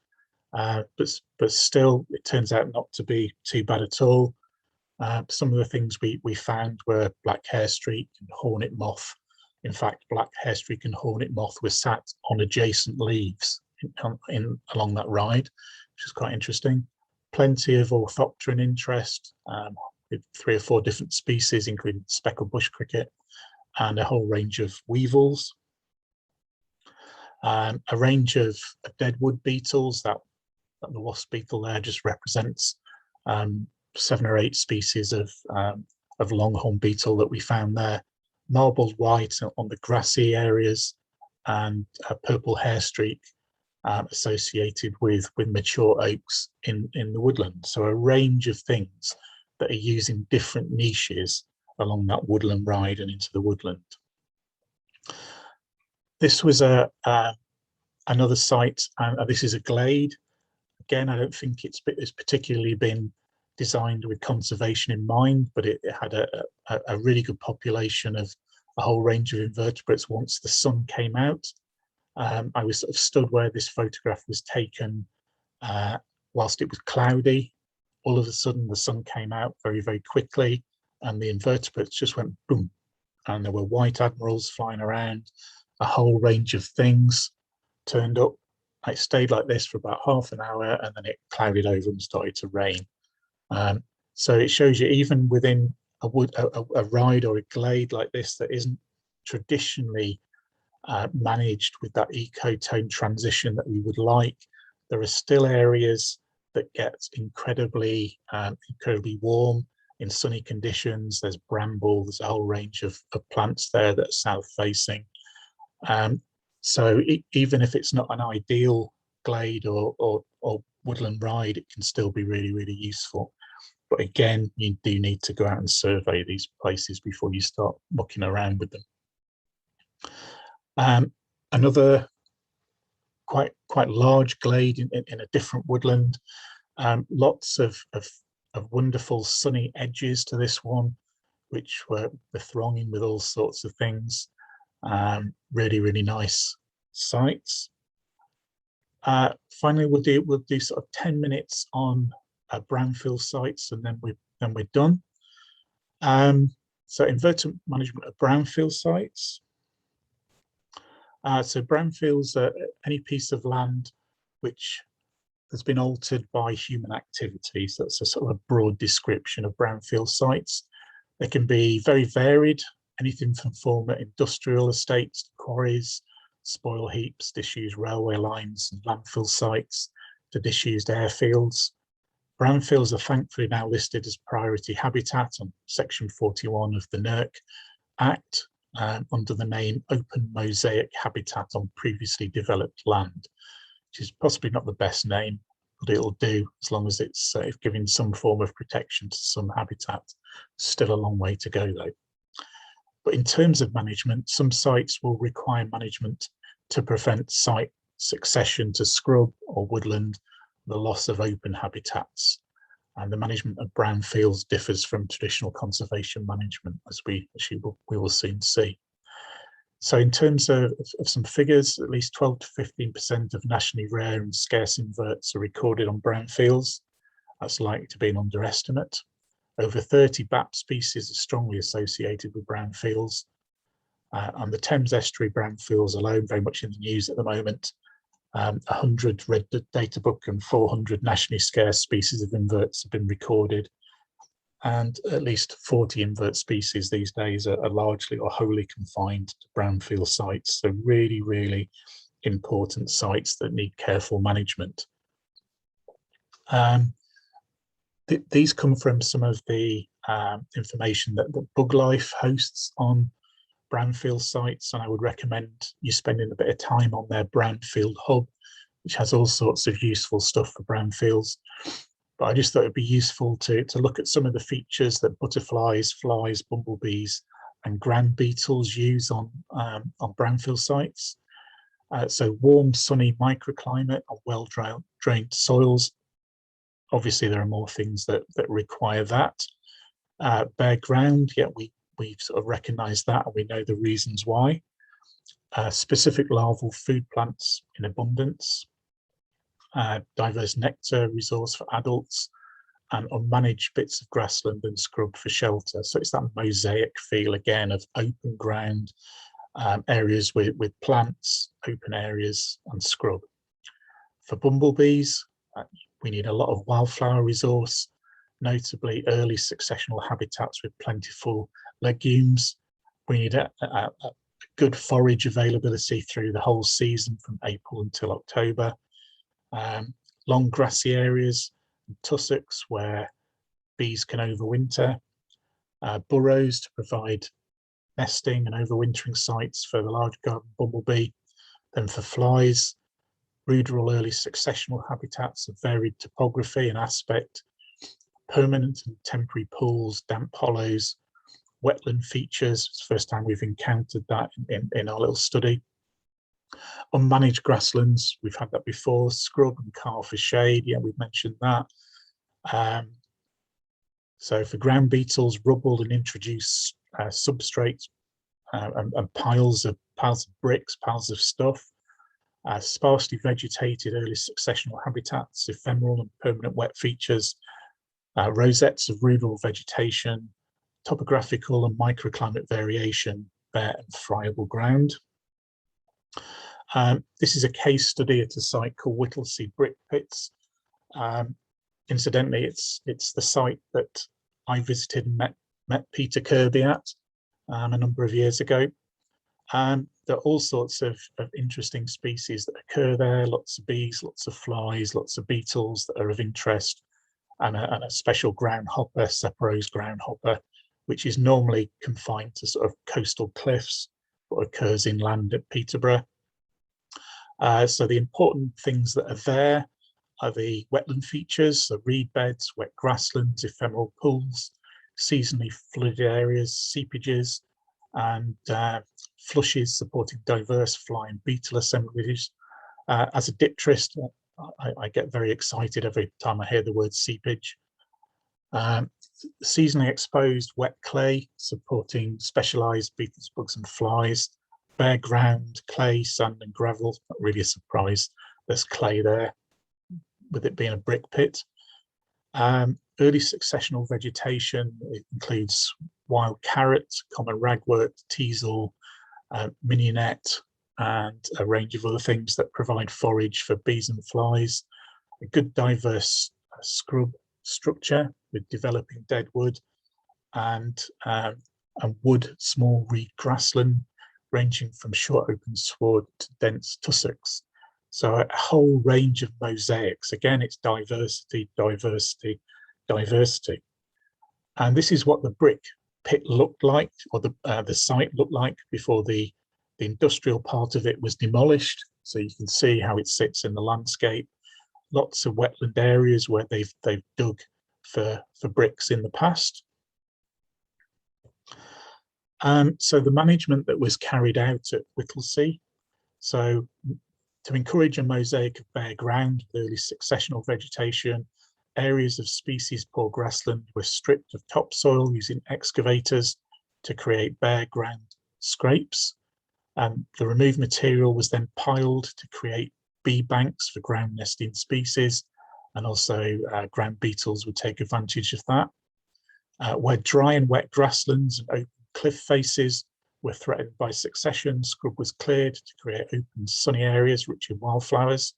but still it turns out not to be too bad at all. Some of the things we found were black hairstreak and hornet moth. In fact, black hairstreak and hornet moth were sat on adjacent leaves along that ride, which is quite interesting. Plenty of orthopteran interest, with 3 or 4 different species, including speckled bush cricket and a whole range of weevils. A range of deadwood beetles. That the wasp beetle there just represents 7 or 8 species of longhorn beetle that we found there. Marbled white on the grassy areas, and a purple hairstreak associated with mature oaks in the woodland. So a range of things that are using different niches along that woodland ride and into the woodland. This was another site, and this is a glade. Again, I don't think it's particularly been designed with conservation in mind, but it had a really good population of a whole range of invertebrates once the sun came out. I was sort of stood where this photograph was taken whilst it was cloudy. All of a sudden the sun came out very, very quickly, and the invertebrates just went boom, and there were white admirals flying around. A whole range of things turned up. It stayed like this for about half an hour, and then it clouded over and started to rain. So it shows you, even within a ride or a glade like this that isn't traditionally managed with that ecotone transition that we would like, there are still areas that get incredibly warm in sunny conditions. There's bramble, there's a whole range of plants there that are south facing. So even if it's not an ideal glade or woodland ride, it can still be really, really useful. But again, you do need to go out and survey these places before you start mucking around with them. Another quite large glade in a different woodland. Lots of wonderful sunny edges to this one, which were thronging with all sorts of things. Really, really nice sites. Finally, we'll do sort of 10 minutes on brownfield sites, and then we're done. So inverter management of brownfield sites. So brownfields are any piece of land which has been altered by human activity. So that's a sort of a broad description of brownfield sites. They can be very varied, anything from former industrial estates, quarries, spoil heaps, disused railway lines and landfill sites, to disused airfields. Brownfields are thankfully now listed as priority habitat on Section 41 of the NERC Act, under the name Open Mosaic Habitat on Previously Developed Land, which is possibly not the best name, but it'll do as long as it's giving some form of protection to some habitat. Still a long way to go though. But in terms of management, some sites will require management to prevent site succession to scrub or woodland, the loss of open habitats. And the management of brownfields differs from traditional conservation management, as we will soon see. So in terms of some figures, at least 12 to 15% of nationally rare and scarce inverts are recorded on brownfields. That's likely to be an underestimate. Over 30 BAP species are strongly associated with brownfields. And the Thames Estuary brownfields alone, very much in the news at the moment, 100 Red Data Book and 400 nationally scarce species of inverts have been recorded. And at least 40 invert species these days are largely or wholly confined to brownfield sites. So really, really important sites that need careful management. These come from some of the information that Bug Life hosts on brownfield sites, and I would recommend you spending a bit of time on their Brownfield Hub, which has all sorts of useful stuff for brownfields. But I just thought it'd be useful to look at some of the features that butterflies, flies, bumblebees, and ground beetles use on brownfield sites. So warm, sunny microclimate and well-drained soils. Obviously, there are more things that require that. Bare ground, yeah, we've sort of recognised that, and we know the reasons why. Specific larval food plants in abundance. Diverse nectar resource for adults, and unmanaged bits of grassland and scrub for shelter. So it's that mosaic feel again of open ground, areas with plants, open areas and scrub. For bumblebees, we need a lot of wildflower resource, notably early successional habitats with plentiful legumes. We need a good forage availability through the whole season from April until October. Long grassy areas and tussocks where bees can overwinter. Burrows to provide nesting and overwintering sites for the large garden bumblebee. Then for flies, ruderal early successional habitats of varied topography and aspect, permanent and temporary pools, damp hollows, wetland features. It's the first time we've encountered that in our little study. Unmanaged grasslands, we've had that before. Scrub and carve for shade, yeah, we've mentioned that. So for ground beetles, rubble and introduce substrates and piles of bricks, piles of stuff. Sparsely vegetated early successional habitats, ephemeral and permanent wet features, rosettes of ruderal vegetation, topographical and microclimate variation, bare and friable ground. This is a case study at a site called Whittlesea Brick Pits. Incidentally, it's the site that I visited and met Peter Kirby at a number of years ago. There are all sorts of interesting species that occur there, lots of bees, lots of flies, lots of beetles that are of interest, and a special groundhopper, Separose groundhopper, which is normally confined to sort of coastal cliffs, but occurs inland at Peterborough. So the important things that are there are the wetland features, so reed beds, wet grasslands, ephemeral pools, seasonally flooded areas, seepages, and flushes supporting diverse fly and beetle assemblages. As a dipterist, I get very excited every time I hear the word seepage. Seasonally exposed wet clay supporting specialised beetles, bugs and flies. bare ground, clay, sand and gravel. Not really a surprise, there's clay there, with it being a brick pit. Early successional vegetation, it includes wild carrot, common ragwort, teasel, mignonette, and a range of other things that provide forage for bees and flies. A good diverse scrub structure with developing dead wood and wood small reed grassland ranging from short open sward to dense tussocks. So a whole range of mosaics. Again, it's diversity, diversity, diversity. And this is what the brick pit looked like, or the site looked like before the industrial part of it was demolished. So you can see how it sits in the landscape. Lots of wetland areas where they've dug for bricks in the past. So the management that was carried out at Whittlesea, so to encourage a mosaic of bare ground, early successional vegetation, areas of species poor grassland were stripped of topsoil using excavators to create bare ground scrapes. The removed material was then piled to create bee banks for ground nesting species, and also ground beetles would take advantage of that. Where dry and wet grasslands and open cliff faces were threatened by succession, scrub was cleared to create open sunny areas rich in wildflowers.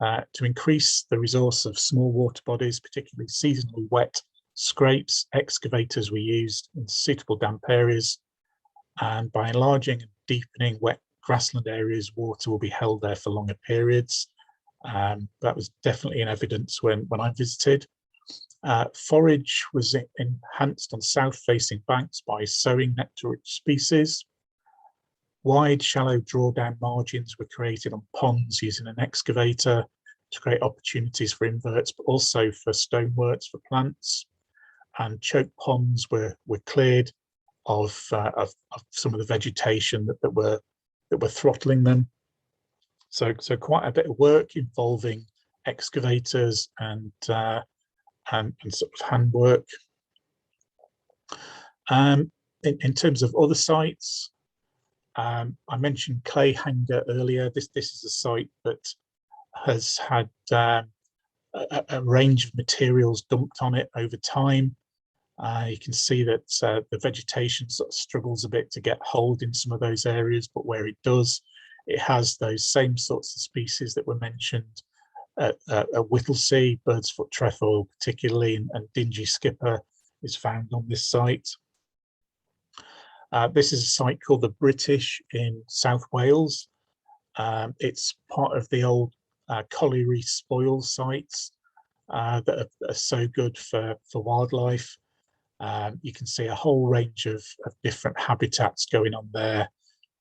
To increase the resource of small water bodies, particularly seasonally wet scrapes, excavators were used in suitable damp areas, and by enlarging and deepening wet grassland areas, water will be held there for longer periods. That was definitely in evidence when I visited. Forage was enhanced on south-facing banks by sowing nectar-rich species. Wide, shallow drawdown margins were created on ponds using an excavator to create opportunities for inverts, but also for stoneworts for plants. And choke ponds were cleared of some of the vegetation that were throttling them. So quite a bit of work involving excavators and sort of handwork. In terms of other sites, I mentioned Clay Hanger earlier. This is a site that has had a range of materials dumped on it over time. You can see that the vegetation sort of struggles a bit to get hold in some of those areas, but where it does, it has those same sorts of species that were mentioned at Whittlesea, bird's foot trefoil particularly, and dingy skipper is found on this site. This is a site called the British in South Wales. It's part of the old colliery spoil sites that are so good for wildlife. You can see a whole range of different habitats going on there.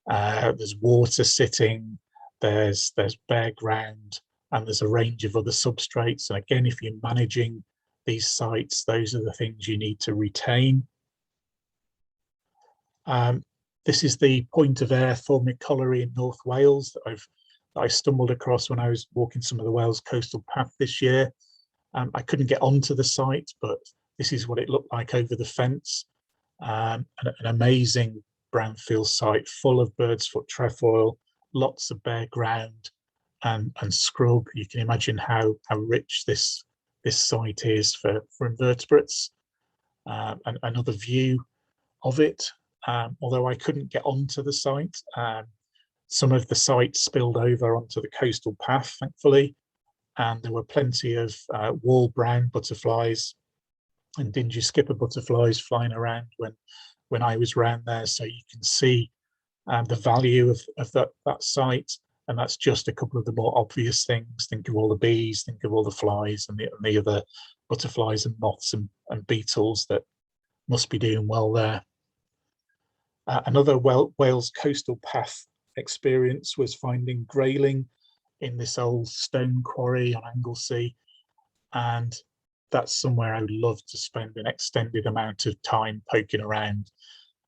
There's water sitting, there's bare ground, and there's a range of other substrates. And again, if you're managing these sites, those are the things you need to retain. This is the point of air Thornwick Colliery in North Wales that I stumbled across when I was walking some of the Wales coastal path this year. I couldn't get onto the site, but this is what it looked like over the fence. An amazing brownfield site full of bird's foot trefoil, lots of bare ground and scrub. You can imagine how rich this site is for invertebrates. Another view of it, although I couldn't get onto the site, some of the site spilled over onto the coastal path, thankfully, and there were plenty of wall brown butterflies and dingy skipper butterflies flying around when I was around there. So you can see the value of that site, and that's just a couple of the more obvious things. Think of all the bees, think of all the flies and the other butterflies and moths and beetles that must be doing well there. Another Wales coastal path experience was finding grayling in this old stone quarry on Anglesea, and that's somewhere I would love to spend an extended amount of time poking around.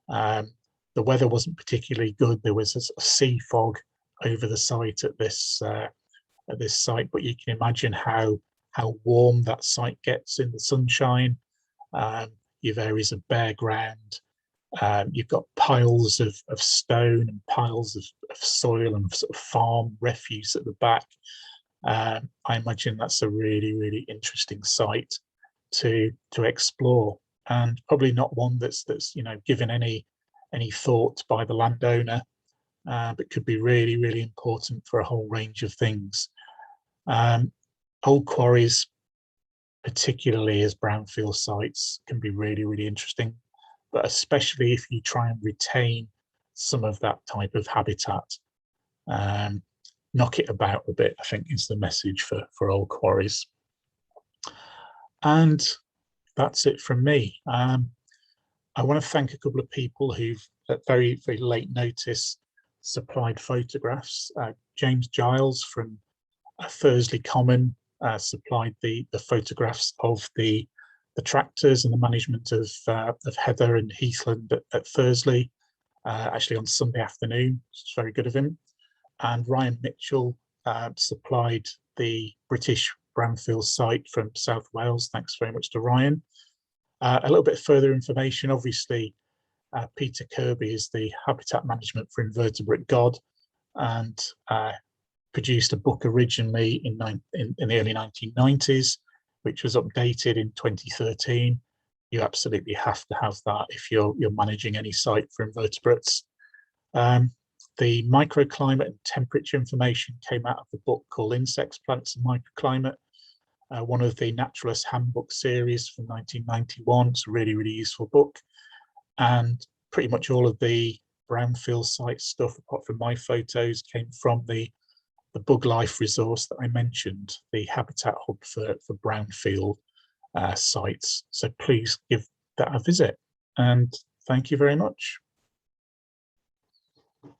The weather wasn't particularly good. There was a sea fog over the site at this site, but you can imagine how warm that site gets in the sunshine. You've areas of bare ground, You've got piles of stone and piles of soil and sort of farm refuse at the back. I imagine that's a really, really interesting site to explore, and probably not one that's given any thought by the landowner, but could be really, really important for a whole range of things. Old quarries, particularly as brownfield sites, can be really, really interesting, but especially if you try and retain some of that type of habitat. Knock it about a bit, I think, is the message for old quarries. And that's it from me. I want to thank a couple of people who've, at very, very late notice, supplied photographs. James Giles from Thursley Common supplied the photographs of the tractors and the management of Heather and Heathland at Thursley, actually on Sunday afternoon. It's very good of him. And Ryan Mitchell supplied the British Brownfield site from South Wales. Thanks very much to Ryan. A little bit further information, obviously, Peter Kirby is the habitat management for Invertebrate God, and produced a book originally in the early 1990s, which was updated in 2013. You absolutely have to have that if you're managing any site for invertebrates. The microclimate and temperature information came out of the book called Insects, Plants and Microclimate, one of the Naturalist Handbook series from 1991. It's a really, really useful book. And pretty much all of the brownfield site stuff, apart from my photos, came from the Bug Life resource that I mentioned, the Habitat Hub for brownfield sites. So please give that a visit. And thank you very much.